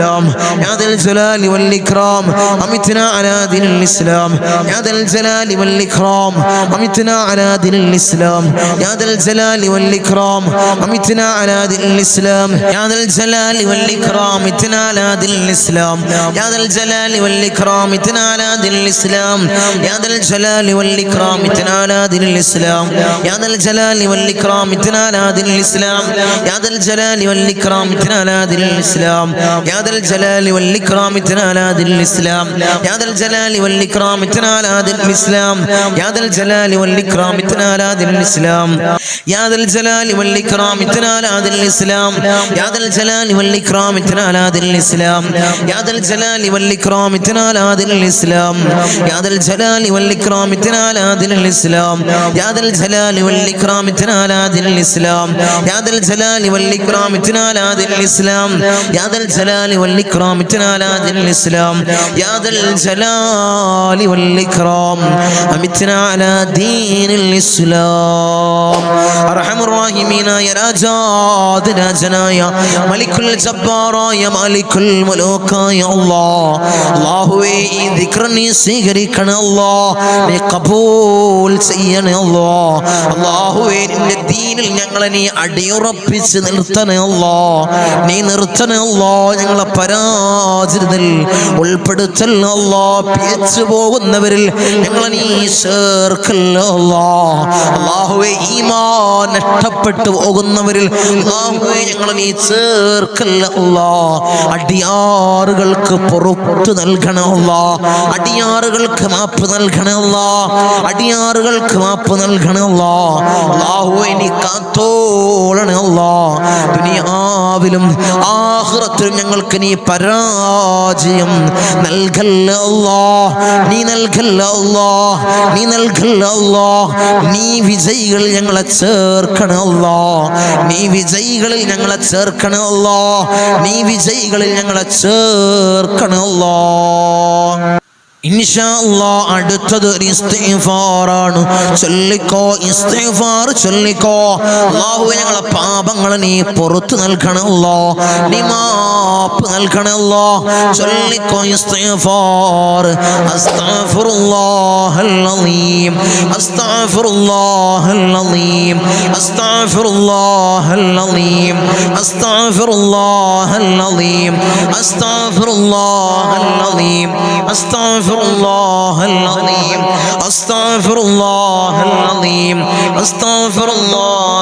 [SPEAKER 1] ഇസ്ലാം. യാ ദൽ ജലാലി വൽ ഇക്റാം അമിത്നാ അലാ ദീനിൽ ഇസ്ലാം. യാ ദൽ ജലാലി വൽ ഇക്റാം അമിത്നാ അലാ ദീനിൽ ഇസ്ലാം. യാ ദൽ ജലാലി വൽ ഇക്റാം അമിത്നാ അലാ ദീനിൽ ഇസ്ലാം. യാ ദൽ ജലാലി വൽ ഇക്റാം അമിത്നാ അലാ ദീനിൽ ഇസ്ലാം. യാ ദൽ ജലാലി വൽ ഇക്റാം അമിത്നാ അലാ ദീനിൽ ഇസ്ലാം. യാ ദൽ ജലാലി വൽ ഇക്റാം അമിത്നാ അലാ ദീനിൽ ഇസ്ലാം. യാ ദൽ ജലാലി വൽ ഇക്റാം അമിത്നാ അലാ ദീനിൽ ഇസ്ലാം. യാ ദൽ ജലാലി വൽ ഇക്റാം അമിത്നാ അലാ ദീനിൽ ഇസ്ലാം. യാ ദൽ ജലാലി വൽ ഇക്റാം അമിത്നാ അലാ ദീനിൽ ഇസ്ലാം. യാ ദൽ ജലാലി വൽ ഇക്റാം അമിത്നാ അലാ ദീനിൽ ഇസ്ലാം. യാ ദൽ ജലാലി വൽ ഇക്റാം അമിത്നാ അലാ ദീനിൽ ഇസ്ലാം. യാ ദൽ ജലാലി വൽ ഇക്റാം അമിത്നാ അലാ ദീനിൽ ഇസ്ലാം. യാ ദൽ ജലാലി വൽ ഇക്റാം അമിത്നാ അലാ ദീനിൽ ഇസ്ലാം. യാ ദൽ ജലാലി വൽ ഇക്റാം അമിത്നാ അലാ ദീനിൽ ഇസ്ലാം. യാ ദൽ ജലാലി വൽ ഇക്റാം അമിത്നാ അലാ ദീനിൽ ഇസ്ലാം. യാ ദൽ ജലാലി വൽ ഇക്റാം അമിത്നാ അലാ ദീനിൽ ഇസ്ലാം. യാ ദൽ ജലാലി വൽ ഇക്റാം അമിത്നാ അലാ ദീനിൽ ഇസ്ലാം. യാ ദൽ ജലാലി വൽ ഇക്റാം അമിത്നാ അലാ ദീനിൽ ഇസ്ലാം. അർഹമുർ റഹീമീനായ രാജാതിരാജനായ മലിക്കുൽ ജബ്ബാറായ മാലിക്കുൽ മുലൂക്കായ അല്ലാഹ്, അല്ലാഹുവേ ഈ ദിക്ർ നീ സ്വീകരിക്കണേ അല്ലാഹ്. നീ ഖബൂൽ ചെയ്യണേ അല്ലാഹ്. അല്ലാഹുവേ നിന്റെ ദീനിൽ ഞങ്ങളെ നീ അടിയുറപ്പിച്ച് നിർത്തണേ അല്ലാഹ്. നീ നിർത്തണേ അല്ലാഹ്. ഞങ്ങളെ പരാജിതരിൽ ഉൾപ്പെടുത്തല്ലേ അല്ലാഹ്. പിഴച്ചു പോകുന്നവരിൽ ഞങ്ങളെ നീ ചേർക്കല്ലേ അല്ലാഹ്. അല്ലാഹുവേ ഈമാൻ നഷ്ടപ്പെട്ടു പോകുന്നവരിൽ അല്ലാഹുവേ ഞങ്ങളെ നീ ചേർക്കല്ലേ അല്ലാഹ്. അടിയാറുകൾക്ക് പുറത്തു നൽകണേ അല്ലാഹ്. അടിയാറുകൾക്ക് മാപ്പ് നൽകണേ അല്ലാഹ്. അടിയാറുകൾക്ക് മാപ്പ് നൽകണേ അല്ലാഹ്. അല്ലാഹുവേ നീ കാത്തോളണേ അല്ലാഹ്. ദുനിയാവിലും ആഖിറത്തിലും ഞങ്ങൾക്ക് നീ പരാജയം നൽകല്ലേ അല്ലാഹ്. നീ നൽകല്ലേ അല്ലാഹ്. നീ നൽകല്ലേ അല്ലാഹ്. നീ വിജയികളിൽ ഞങ്ങളെ ചേർക്കണേ അല്ലാഹ്. നീ വിജയികളിൽ ഞങ്ങളെ ചേർക്കണേ അല്ലാഹ്. നീ വിജയികളിൽ ഞങ്ങളെ ചേർക്കണേ അല്ലാഹ്. ഇൻഷാ അല്ലാഹ് അടുത്തത് ഒരു ഇസ്തിഗ്ഫാറാണ്. ചൊല്ലിക്കോ, ഇസ്തിഗ്ഫാർ ചൊല്ലിക്കോ. അല്ലാഹുവേ ഞങ്ങളെ പാപങ്ങളെ നീ പുറത്തു നൽകണേ അല്ലാഹ്. നീ മാപ്പ് നൽകണേ അല്ലാഹ്. ചൊല്ലിക്കോ ഇസ്തിഗ്ഫാർ. അസ്തഗ്ഫിറുല്ലാഹൽ അലീം, അസ്തഗ്ഫിറുല്ലാഹൽ അലീം, അസ്തഗ്ഫിറുല്ലാഹൽ അലീം, അസ്തഗ്ഫിറുല്ലാഹൽ അലീം, അസ്തഗ്ഫിറുല്ലാഹൽ അലീം, അസ്തഗ്ഫിറുല്ലാഹൽ العظيم أستغفر الله العظيم أستغفر الله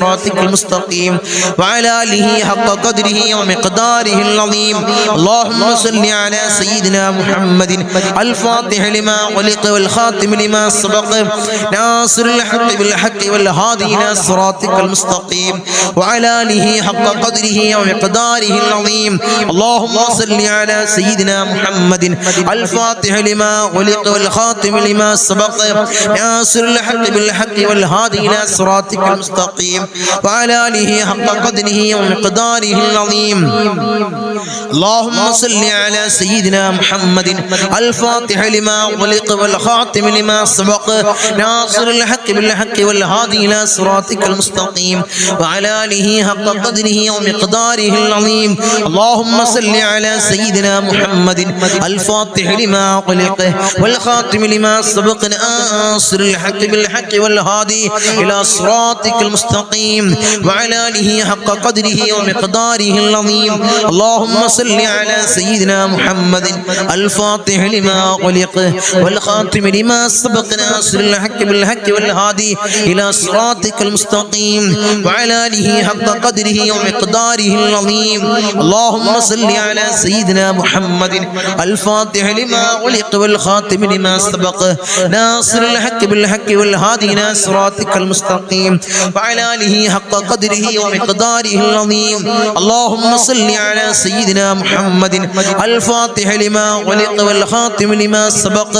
[SPEAKER 1] صراطك المستقيم وعلى آله حق قدره ومقداره العظيم اللهم صل على سيدنا محمد الفاتح لما أغلق والخاتم لما سبق ناصر الحق بالحق والهادي إلى صراطك المستقيم وعلى آله حق قدره ومقداره العظيم اللهم صل على سيدنا محمد الفاتح لما أغلق والخاتم لما سبق ناصر الحق بالحق والهادي إلى صراطك المستقيم وعلى آله حق قدره ومقداره العظيم اللهم صل على سيدنا محمد الفاتح لما أغلق والخاتم لما سبق ناصر الحق بالحق والهادي إلى صراطك المستقيم وعلى آله حق قدره ومقداره العظيم اللهم صل على سيدنا محمد الفاتح لما أغلق والخاتم لما سبق ناصر الحق بالحق والهادي إلى صراطك المستقيم وعلى آله حق قدره ومقداره العظيم اللهم صل على سيدنا محمد الفاتح لما أغلق والخاتم لما سبق ناصر الحق بالحق والهادي إلى صراطك المستقيم وعلى آله حق قدره ومقداره العظيم اللهم صل على سيدنا محمد الفاتح لما أغلق والخاتم لما سبق ناصر الحق بالحق والهادي إلى صراطك المستقيم وعلى آله حق قدره ومقداره العظيم اللهم صل على سيدنا محمد الفاتح لما أغلق والخاتم لما سبق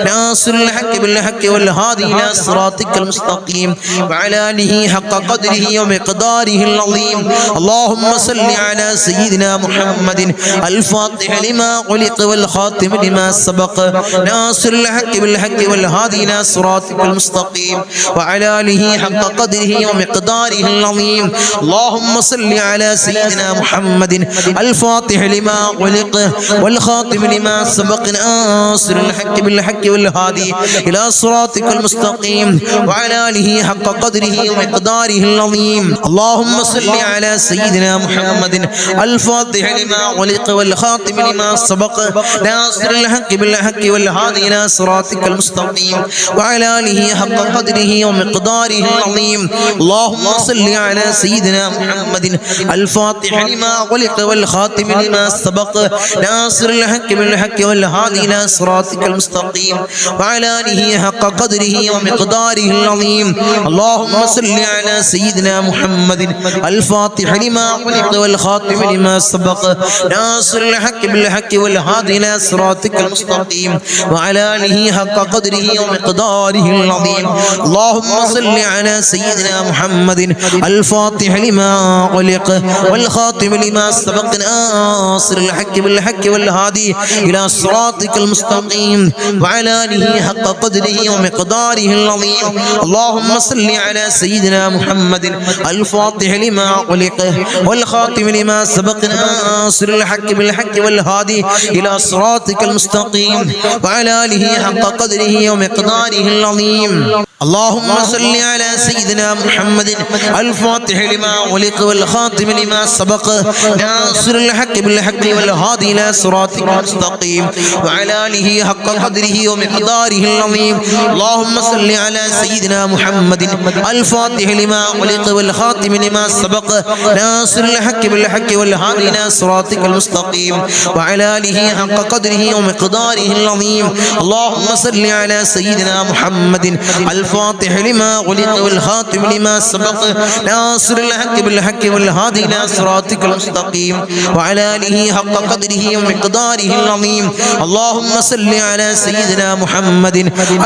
[SPEAKER 1] ناصر الحق بالحق والهادي إلى صراطك المستقيم وعلى آله حق قدره ومقداره العظيم اللهم صل على سيدنا محمد الفاتح لما أغلق والخاتم لما سبق ناصر الحق بالحق والهادي إلى صراطك المستقيم وعلى آله حق قدره ومقداره العظيم اللهم صل على سيدنا محمد الفاتح لما أغلق والخاتم لما سبق ناصر الحق بالحق والهادي إلى صراطك المستقيم وعلى آله حق قدره ومقداره العظيم اللهم صل على سيدنا محمد الفاتح لما أغلق والخاتم لما سبق ناصر الحق بالحق والهادي إلى صراطك المستقيم وعلى آله حق قدره ومقداره العظيم اللهم صل على سيدنا محمد الفاتح لما أغلق والخاتم لما سبق ناصر الحق بالحق والهادي إلى صراطك المستقيم وعلى آله حق قدره ومقداره العظيم اللهم صل على سيدنا محمد الفاتح لما أغلق والخاتم لما سبق ناصر الحق بالحق والهادي إلى صراطك المستقيم وعلى آله حق قدره ومقداره العظيم اللهم صل على سيدنا محمد الفاتح لما أغلق والخاتم لما سبق ناصر الحق بالحق والهادي إلى صراطك المستقيم وعلى آله حق قدره ومقداره العظيم اللهم صل على سيدنا محمد الفاتح لما أغلق والخاتم لما سبق ناصر الحق بالحق والهادي إلى صراطك المستقيم وعلى آله حق قدره ومقداره العظيم اللهم صل على سيدنا محمد الفاتح لما أغلق والخاتم لما سبق ناصر الحق بالحق والهادي إلى صراطك المستقيم وعلى آله حق قدره ومقداره العظيم اللهم صل على سيدنا محمد الفاتح لما أغلق والخاتم لما سبق ناصر الحق بالحق والهادي إلى صراطك المستقيم وعلى آله حق قدره ومقداره العظيم اللهم صل على سيدنا محمد الفاتح لما أغلق والخاتم لما سبق ناصر الحق بالحق والهادي إلى صراطك المستقيم وعلى آله حق قدره ومقداره العظيم اللهم صل على سيدنا محمد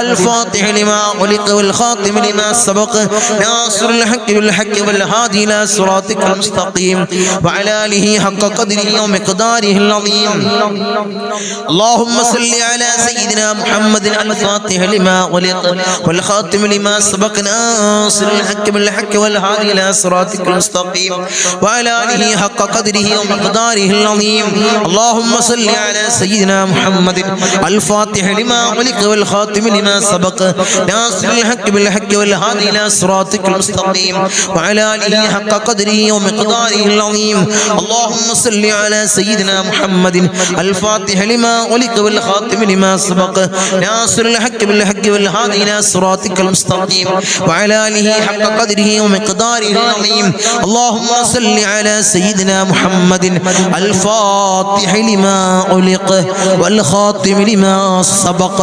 [SPEAKER 1] الفاتح لما أغلق والخاتم لما سبق ناصر الحق بالحق والهادي إلى صراطك المستقيم وعلى آله حق قدره ومقداره العظيم اللهم صل على سيدنا محمد الفاتح لما أغلق والخاتم لما سبق ناصر الحق بالحق والهادي إلى صراطك المستقيم وعلى آله حق قدره ومقداره العظيم اللهم صل على سيدنا محمد الفاتح لما أغلق والخاتم لما سبق ناصر الحق بالحق والهادي إلى صراطك المستقيم وعلى آله حق قدره ومقداره العظيم اللهم صل على سيدنا محمد الفاتح لما أغلق والخاتم لما سبق ناصر الحق بالحق والهادي إلى صراطك المستقيم وعلى آله حق قدره ومقداره العظيم اللهم صل على سيدنا محمد الفاتح لما أغلق والخاتم لما سبق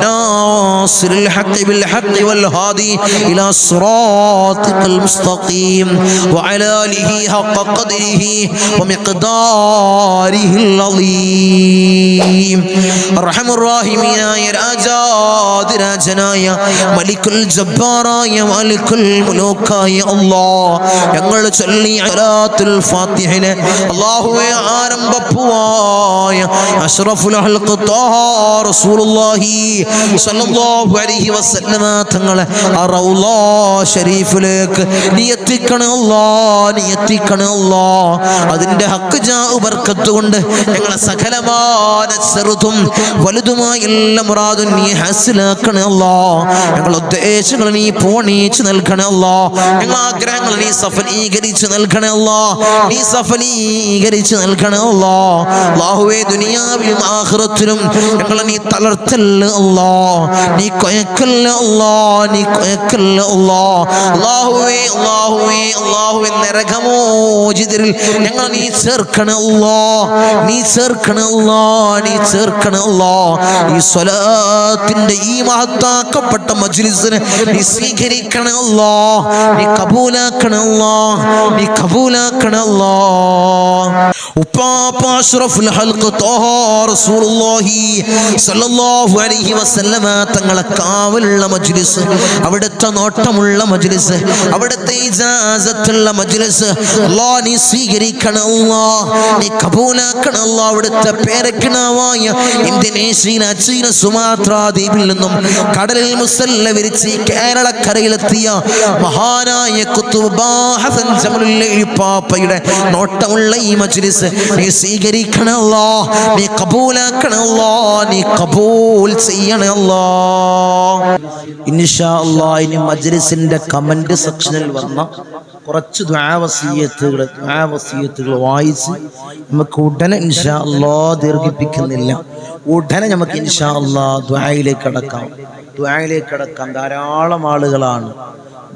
[SPEAKER 1] ناصر الحق بالحق والهادي إلى صراطك المستقيم وعلى آله حق قدره ومقداره العظيم أرحم الراحمين يا രാജാതിരാജനായ മലിക്കുൽ ജബ്ബാറായ മലിക്കുൽ മുലൂക്കായ അല്ലാഹ് ഞങ്ങൾ ചൊല്ലി അലാത്തുൽ ഫാത്തിഹയിലെ അല്ലാഹുവേ ആരംഭപ്പുവായ അഷ്റഫുൽ ഖൽഖ് ത്വാഹ റസൂലുള്ളാഹി സ്വല്ലല്ലാഹു അലൈഹി വസല്ലമ തങ്ങളെ റൗള ശരീഫിലേക്ക് നീ എത്തിക്കണേ അല്ലാഹ്, നീ എത്തിക്കണേ അല്ലാഹ്. അതിന്റെ ഹക്ക് ജാ ബർക്കത്ത് കൊണ്ട് ഞങ്ങളെ സകലമായ ചെറുതും വലുതുമായ എല്ലാ മുറാദും നീ ഹാസിലാക്കണേ അല്ലാഹ്. ഞങ്ങളുടെ ഉദ്ദേശങ്ങൾ നീ പൂർണ്ണീകരിച്ച് നൽകണേ അല്ലാഹ്. ഞങ്ങളുടെ ആഗ്രഹങ്ങൾ നീ സഫലീകരിച്ച് നൽകണേ അല്ലാഹ്, നീ സഫലീകരിച്ച് നൽകണേ അല്ലാഹ്. അല്ലാഹുവേ ദുനിയാവിലും ആഖിറത്തിലും ഞങ്ങളെ നീ തളർത്തല്ലേ അല്ലാഹ്, നീ കൊയക്കല്ലേ അല്ലാഹ്, നീ കൊയക്കല്ലേ അല്ലാഹ്. അല്ലാഹുവേ അല്ലാഹുവേ അല്ലാഹുവേ നരകമോചിതരിൽ ഞങ്ങളെ നീ ചേർക്കണേ അല്ലാഹ്, നീ ചേർക്കണേ അല്ലാഹ്, നീ ചേർക്കണേ അല്ലാഹ്. ഈ സ്വലാത്തിന്റെ ഈ മഹത്താക്കപ്പെട്ട മജ്ലിസിനെ നീ സ്വീകരിക്കണേ അല്ലാഹ്, നീ കബൂലാക്കണേ അല്ലാഹ്, നീ കബൂലാക്കണേ അല്ലാഹ്. ഉപ്പാപ്പ അഷ്റഫുൽ ഖൽഖ് ത്വാഹ റസൂലുള്ളാഹി സ്വല്ലല്ലാഹു അലൈഹി വസല്ലമ തങ്ങളെ കാവലുള്ള മജ്ലിസ്, അവിടുത്തെ നോട്ടമുള്ള മജ്ലിസ്, അവിടുത്തെ ഇജാസത്തുള്ള മജ്ലിസ് അല്ലാഹ് നീ സ്വീകരിക്കണേ അല്ലാഹ്, നീ കബൂലാക്കണേ അല്ലാഹ്. അവിടുത്തെ പേരക്കിണാവായ ഇന്തോനേഷ്യയിലെ ചീന സുമാത്ര ദ്വീപിൽ നിന്നും കടലിൽ മുസല്ല വിരിച്ച് കേരളക്കരയിലെത്തിയ മഹാനായ ഖുത്ബ് ഹസൻ ജമലുൽ പാപ്പയുടെ നോട്ടമുള്ള ഈ മജ്ലിസ് നീ സ്വീകരിക്കണേ അല്ലാഹ്, നീ കബൂലാക്കണേ അല്ലാഹ്, നീ കബൂൽ ചെയ്യണേ അല്ലാഹ്. ഇൻഷാ അല്ലാഹ് ഇനി മജ്ലിസിന്റെ കമന്റ് സെക്ഷനിൽ വന്ന കുറച്ച് ദുആ വസിയത്തുകൾ വായിച്ച് നമുക്ക് ഉടനെ ഇൻഷാ അല്ലാഹ് ദീർഘിപ്പിക്കുന്നില്ല, ഉടനെ നമുക്ക് ഇൻഷാ അല്ലാഹ് ദുആയിലേക്ക് കടക്കാം.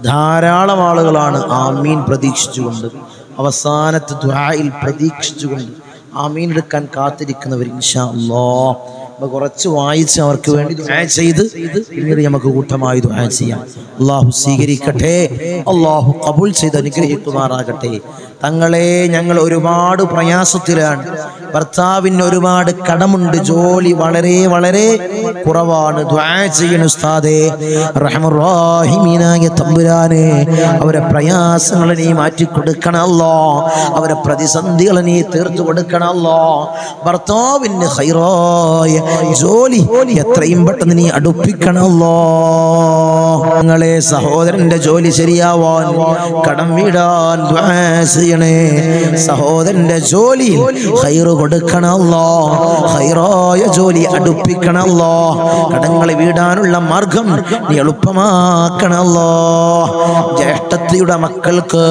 [SPEAKER 1] ധാരാളം ആളുകളാണ് ആമീൻ പ്രതീക്ഷിച്ചുകൊണ്ട്, അവസാനത്തെ ദുആയിൽ പ്രതീക്ഷിച്ചുകൊണ്ട് ആമീൻ എടുക്കാൻ കാത്തിരിക്കുന്നവർ. ഇൻഷാ അല്ലാഹ് കുറച്ച് വായിച്ച് അവർക്ക് വേണ്ടി ദുആ ചെയ്ത് പിന്നീട് നമുക്ക് കൂട്ടമായി ദുആ ചെയ്യാം. അല്ലാഹു സ്വീകരിക്കട്ടെ, അല്ലാഹു ഖബൂൽ ചെയ്ത് അനുഗ്രഹിക്കുമാറാകട്ടെ. തങ്ങളെ ഞങ്ങൾ ഒരുപാട് പ്രയാസത്തിലാണ്, ഭർത്താവിന് ഒരുപാട് കടമുണ്ട്, ജോലി വളരെ വളരെ കുറവാണ്. ദുആ ചെയ്യണം ഉസ്താദേ. റഹ്മാൻ റഹീമീനായ തമ്പുരാനെ അവരെ പ്രയാസങ്ങൾ നീ മാറ്റി കൊടുക്കണം അല്ലാഹ്, അവരെ പ്രതിസന്ധികൾ നീ തീർത്തു കൊടുക്കണം അല്ലാഹ്. ഭർത്താവിന് ഖൈറായ ജോലി എത്രയും പെട്ടെന്ന് നീ അടുപ്പിക്കണം അല്ലാഹ്. ഞങ്ങളെ സഹോദരന്റെ ജോലി ശരിയാവാൻ, കടം വീടാൻ ദുആ ചെയ്യണേ. സഹോദരന്റെ ജോലി ഖൈർ കൊടുക്കണം അല്ലാഹ്, ഖൈറായ ജോലി അടുപ്പിക്കണം അല്ലാഹ്. കടങ്ങൾ വീടാനുള്ള മാർഗം നീ എളുപ്പമാക്കണം അല്ലാഹ്. ജ്യേഷ്ഠത്തിയുടെ മക്കൾക്ക്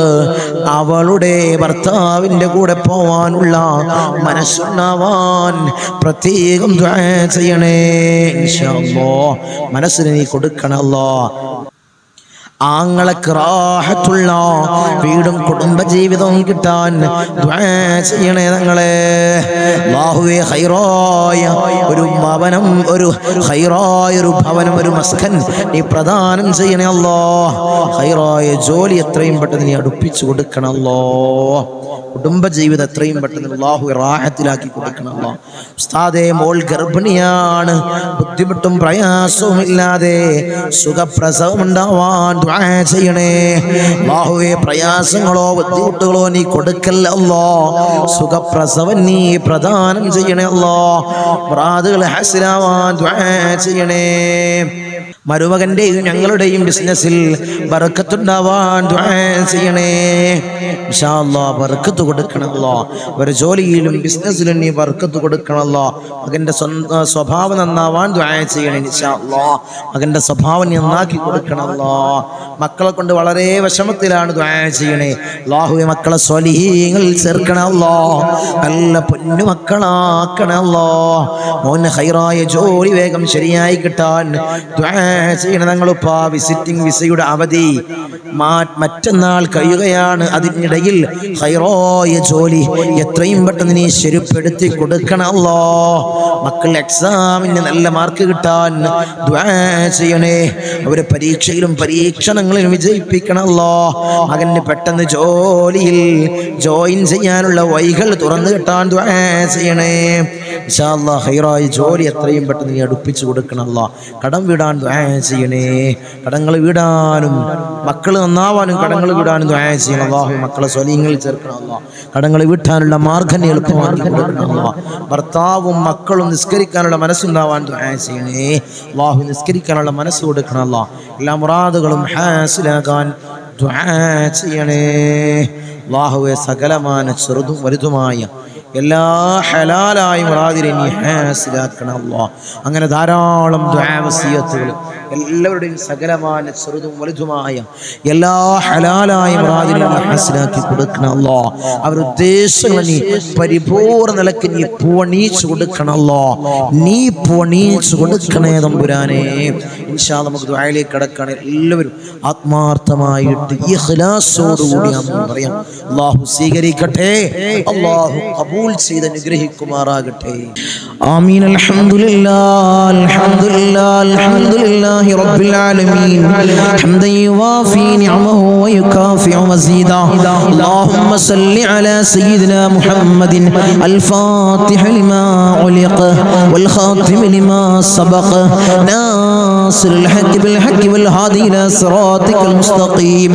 [SPEAKER 1] അവളുടെ ഭർത്താവിന്റെ കൂടെ പോവാനുള്ള മനസ്സുണ്ടാവാൻ പ്രത്യേകം ദുആ ചെയ്യണേ. ഇൻഷാ അല്ലാഹ് മനസ്സിന് നീ കൊടുക്കണം അല്ലാഹ്. ആങ്ങളക്ക് റാഹത്തുള്ള വീടും കുടുംബജീവിതവും കിട്ടാൻ ദുആ ചെയ്യണേ തങ്ങളെ. അല്ലാഹുവേ ഖൈറായ ഒരു ഭവനം, ഒരു ഖൈറായ ഒരു ഭവനം, ഒരു മസ്കൻ നീ പ്രദാനം ചെയ്യണേ അല്ലാഹ്. ഖൈറായ ജോലി എത്രയും പെട്ടെന്ന് നീ അടുപ്പിച്ചു കൊടുക്കണം അല്ലാഹ്. കുടുംബജീവിതം എത്രയും പെട്ടെന്ന് അല്ലാഹു റാഹത്തിലാക്കി കൊടുക്കണം അല്ലാഹ്. ഉസ്താദേ മോൾ ഗർഭിണിയാണ്, ബുദ്ധിമുട്ടും പ്രയാസവും ഇല്ലാതെ സുഖപ്രസവം ഉണ്ടാവാൻ ദുആ ചെയ്യണേ. അല്ലാഹുവേ പ്രയാസങ്ങളോ ബുദ്ധിമുട്ടുകളോ നീ കൊടുക്കല്ല അല്ലാഹ്, സുഖപ്രസവം നീ പ്രദാനം ചെയ്യണേ അല്ലാഹ്. മുറാദുകൾ ഹാസിലാവാൻ ദുആ ചെയ്യണേ. മരുമകന്റെയും ഞങ്ങളുടെയും ബിസിനസ്സിൽ ബർക്കത്തുണ്ടാവാൻ ദുആ ചെയ്യണേ. ഇൻഷാ അല്ലാഹ് ബർക്കത്ത് കൊടുക്കണം അല്ലാഹ്. ഒരു ജോലിയിലും ബിസിനസ്സിലും നീ ബർക്കത്ത് കൊടുക്കണം അല്ലാഹ്. മകന്റെ സ്വഭാവം നന്നാവാൻ ദുആ ചെയ്യണേ. ഇൻഷാ അല്ലാഹ് മകന്റെ സ്വഭാവം നന്നാക്കി കൊടുക്കണം അല്ലാഹ്. മക്കളെ കൊണ്ട് വളരെ വിഷമത്തിലാണ് ദുആ ചെയ്യണേ. അല്ലാഹുവേ മക്കളെ സ്വാലിഹീങ്ങളിൽ ചേർക്കണം അല്ലാഹ്, നല്ല പൊന്നു മക്കളാക്കണം അല്ലാഹ്. മോന് ഖൈറായ ജോലി വേഗം ശരിയായി കിട്ടാൻ ദുആ ചെയ്യണം. ഞങ്ങളിപ്പോ വിസിറ്റിംഗ് വിസയുടെ അവധി മറ്റന്നാൾ കഴിയുകയാണ്. അതിനിടയിൽ ഹൈറായ ജോലി എത്രയും പെട്ടെന്ന് നീ ശരിപ്പെടുത്തി കൊടുക്കണം അല്ലാ. മക്കൾ എക്സാമിന് നല്ല മാർക്ക് കിട്ടാൻ ദുആ ചെയ്യണേ. അവരെ പരീക്ഷയിലും പരീക്ഷണങ്ങളിലും വിജയിപ്പിക്കണം അല്ലാ. മകന് പെട്ടെന്ന് ജോലിയിൽ ജോയിൻ ചെയ്യാനുള്ള വഴികൾ തുറന്നു കിട്ടാൻ ദുആ ചെയ്യണേ. ഇൻഷാ അല്ലാഹ് ഹൈറായ ജോലി എത്രയും പെട്ടെന്ന് നീ അടുപ്പിച്ചു കൊടുക്കണം അല്ലാ. കടം വീടാൻ ദുആ ചെയ്യണേ. കടങ്ങൾ വീടാനും മക്കൾ നന്നാവാനും കടങ്ങൾ വീടാനും ദുആ ചെയ്യണം. അല്ലാഹു മക്കളെ സ്വലീങ്ങളിൽ ചേർക്കണം അല്ലാ. കടങ്ങൾ വീട്ടാനുള്ള മാർഗ്ഗം എളുപ്പമാക്കി കൊടുക്കണം അല്ലാ. ഭർത്താവും മക്കളും നിസ്കരിക്കാനുള്ള മനസ്സുണ്ടാവാൻ ദുആ ചെയ്യണേ. അല്ലാഹു നിസ്കരിക്കാനുള്ള മനസ്സ് കൊടുക്കണം അല്ലാ. എല്ലാ മുറാദുകളും ഹാസിലാകാൻ ദുആ ചെയ്യണേ. അല്ലാഹുവേ സകലമായ ചെറുതും വലുതുമായ എല്ലാ ഹലാലായ മുറാദിനെ നീ ഹാസിലാക്കണം അല്ലാഹ്. അങ്ങനെ ധാരാളം ദുആ വസിയത്തുകൾ എല്ലാവരുടെയും സകലമായ ചെറുതും വലുതുമായ എല്ലാ ഹലാലായ മുറാദിനെ നീ ഹാസിലാക്കി കൊടുക്കണം അല്ലാഹ്. അവരുടെ ഉദ്ദേശങ്ങൾ നീ പരിപൂർണ്ണ നിലയ്ക്ക് നീ പൂവണീച്ചു കൊടുക്കണം അല്ലാഹ്. നീ പൂവണീച്ചു കൊടുക്കണേ തമ്പുരാനെ. ഇൻഷാ അല്ലാഹ് നമുക്ക് ദുആയിലേക്ക് കടക്കാൻ എല്ലാവരും ആത്മാർത്ഥമായിട്ട് ഇഖ്ലാസോടുകൂടി ആമീൻ പറയാം. അല്ലാഹു സ്വീകരിക്കട്ടെ. അല്ലാഹു ഖബൂൽ ചെയ്ത് അനുഗ്രഹിക്കുമാറാകട്ടെ. ആമീൻ. അൽഹംദുലില്ലാഹ് അൽഹംദുലില്ലാഹ് അൽഹംദുലില്ലാഹി റബ്ബിൽ ആലമീൻ ഹംദൻ യുവാഫി നിഅമഹു വയുകാഫിഉ മസീദാ. അല്ലാഹുമ്മ സല്ലി അലാ സയ്യിദിനാ മുഹമ്മദിൻ അൽ ഫാത്തിഹ ലിമാ ഉലിഖ വൽ ഖാതിമ ലിമാ സബഖ നാസിറുൽ ഹഖ് ബിൽ ഹഖ് വൽ ഹാദി ഇലാ സിറാത്തിക്കൽ മുസ്തഖീം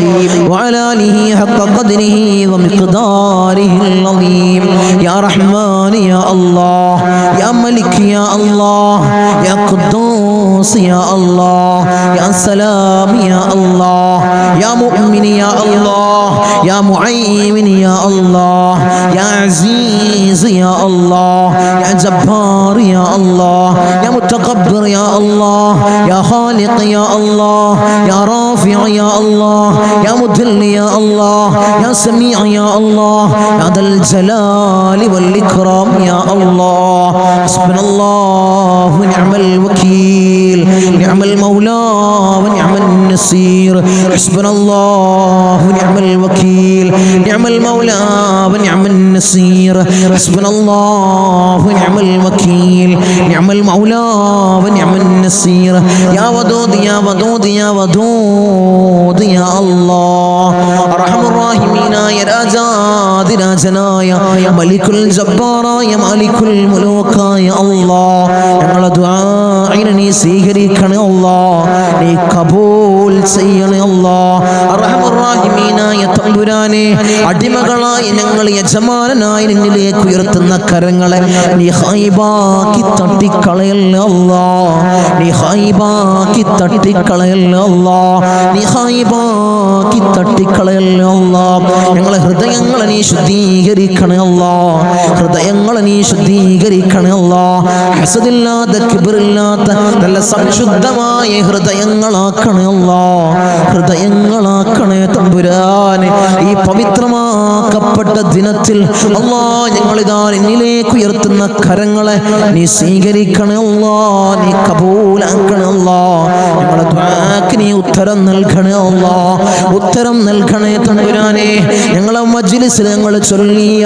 [SPEAKER 1] വഅലാ ആലിഹി ഹഖ ഖദ്രിഹി വമിഖ്ദാരിഹിൽ അളീം. യാ റഹ്മാൻ യാ അല്ലാഹ് യാ മലിക് യാ അല്ലാഹ് യാ ഖുദ്ദൂസ് യാ അല്ലാഹ് യാ സലാം യാ അല്ലാഹ് യാ മുഅ്മിൻ യാ അല്ലാഹ് യാ മുഅയ്മിൻ യാ അല്ലാഹ് യാ അസീസ് യാ അല്ലാഹ് യാ ജബ്ബാർ യാ അല്ലാഹ് യാ മുതകബ്ബിർ യാ അല്ലാഹ് യാ ഖാലിഖ് യാ അല്ലാഹ് യാ റാഫി യാ അല്ലാഹ് യാ മുദിൽ യാ അല്ലാഹ് യാ സമീ യാ അല്ലാഹ് യാ ദൽ ജലാലി വൽ ഇക്റാം യാ അല്ലാഹ്. ഹസ്ബുനല്ലാഹു വനിഅമൽ വകീൽ നിഅമൽ മൗലാ വനിഅമൻ നസീർ. ഹസ്ബുനല്ലാഹു വനിഅമൽ വകീൽ നിഅമൽ മൗലാ വനിഅമൻ നസീർ. ഹസ്ബുനല്ലാഹു വനിഅമൽ വകീൽ നിഅമൽ മൗലാ വനിഅമൻ നസീർ. യാ വദൂദ് യാ വദൂദ് യാ വദൂദ് യാ അല്ലാഹ്. അർഹമുർ റഹീമീനായ രാജാതിരാജനായ മലിക്കുൽ ജബ്ബാറായ മാലിക്കുൽ മുലൂക്കായ അല്ലാഹ്, ഞങ്ങളുടെ ദുആഇനെ നീ സ്വീകരിക്കണേ അല്ലാഹ്, നീ കബൂൽ ചെയ്യണേ അല്ലാഹ്. അർഹമുർ റഹീമീനായ തമ്പുരാനെ, അടിമകളായി ഞങ്ങൾ യജമാനനായി നിന്നിലേക്ക് ഉയർത്തുന്ന കരങ്ങളെ നീ ഖൈബാക്കി തട്ടിക്കളയല്ലേ അല്ലാഹ്, നീ ഖൈബാക്കി തട്ടിക്കളയല്ലേ അല്ലാഹ്, നീ ഖൈബാക്കി തട്ടിക്കളയല്ലേ അല്ലാഹ്. ഞങ്ങളെ ഹൃദയങ്ങളെ നീ ശുദ്ധീകരിക്കണേ അല്ലാഹ്, ഹൃദയങ്ങളെ നീ ശുദ്ധീകരിക്കണേ അല്ലാഹ്. ഹസദില്ലാത്ത കിബ്റില്ലാത്ത നല്ല സംശുദ്ധമായ ഹൃദയങ്ങളാക്കണേ അല്ലാഹ്, ഹൃദയങ്ങളാക്കണേ തമ്പുരാനെ. ഈ പവിത്രമാക്കപ്പെട്ട ദിനത്തിൽ അല്ലാഹ് ഞങ്ങളിതാ നിന്നിലേക്ക് ഉയർത്തുന്ന കരങ്ങളെ നീ സ്വീകരിക്കണേ അല്ലാഹ്, നീ കബൂലാക്കണേ അല്ലാഹ്. ഞങ്ങളുടെ ദുആക്ക് നീ ഉത്തരം നൽകണേ അല്ലാഹ്, ഉത്തരം നൽകണേ തമ്പുരാനെ. ഞങ്ങളെ മജ്ലിസിൽ ഞങ്ങൾ ചൊല്ലിയ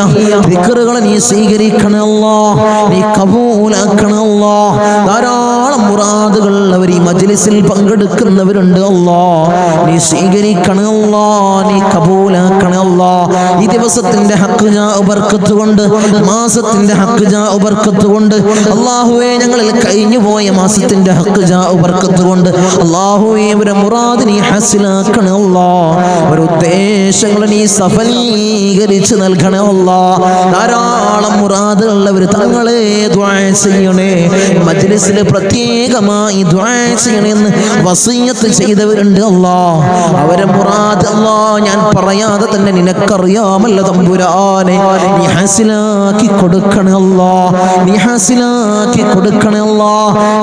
[SPEAKER 1] ദിക്റുകളെ നീ സ്വീകരിക്കണേ അല്ലാഹ്, നീ കബൂലാക്കണേ അല്ലാഹ്. ധാരാളം മുറാദുകൾ അവർ ഈ മജ്ലിസിൽ പങ്കെടുക്കുന്നവരുണ്ട് അല്ലാഹ്, നീ സ്വീകരിക്കണേ അല്ലാഹ്, നീ കബൂലാക്കണേ അല്ലാഹ്. ഈ ദിവസത്തിന്റെ ഹക്ക് ജാ ബർക്കത്ത് കൊണ്ട്, മാസത്തിന്റെ ഹക്ക് ജാ ബർക്കത്ത് കൊണ്ട് അല്ലാഹുവേ, ഞങ്ങളിൽ കഴിഞ്ഞു പോയ മാസത്തിന്റെ ഹക്ക് ജാ ബർക്കത്ത് കൊണ്ട് അല്ലാഹുവേ അവരെ മുറാദ് നീ ഹാസിലാക്കണേ അല്ലാഹ്, അവരുടെ ഉദ്ദേശങ്ങൾ നീ സഫലീകരിച്ച് നൽകണേ അല്ലാഹ്. ധാരാളം മുറാദുകൾ അവർ തങ്ങളെ ദുആ ചെയ്യണേ, മജ്ലിസിൽ പ്രത്യേകമായി ദുആ ചെയ്യണേ എന്ന് വസിയത്ത് ചെയ്തവരുണ്ട് അല്ലാഹ്. അവരെ മുറാദ് അല്ലാഹ് ഞാൻ പറയാതെ തന്നെ നിനക്കറിയാം അറിയാമല്ല തമ്പുരാനെ, നീ ഹാസിലാക്കി കൊടുക്കണേ അല്ലാ, നീ ഹാസിലാക്കി കൊടുക്കണേ അല്ലാ.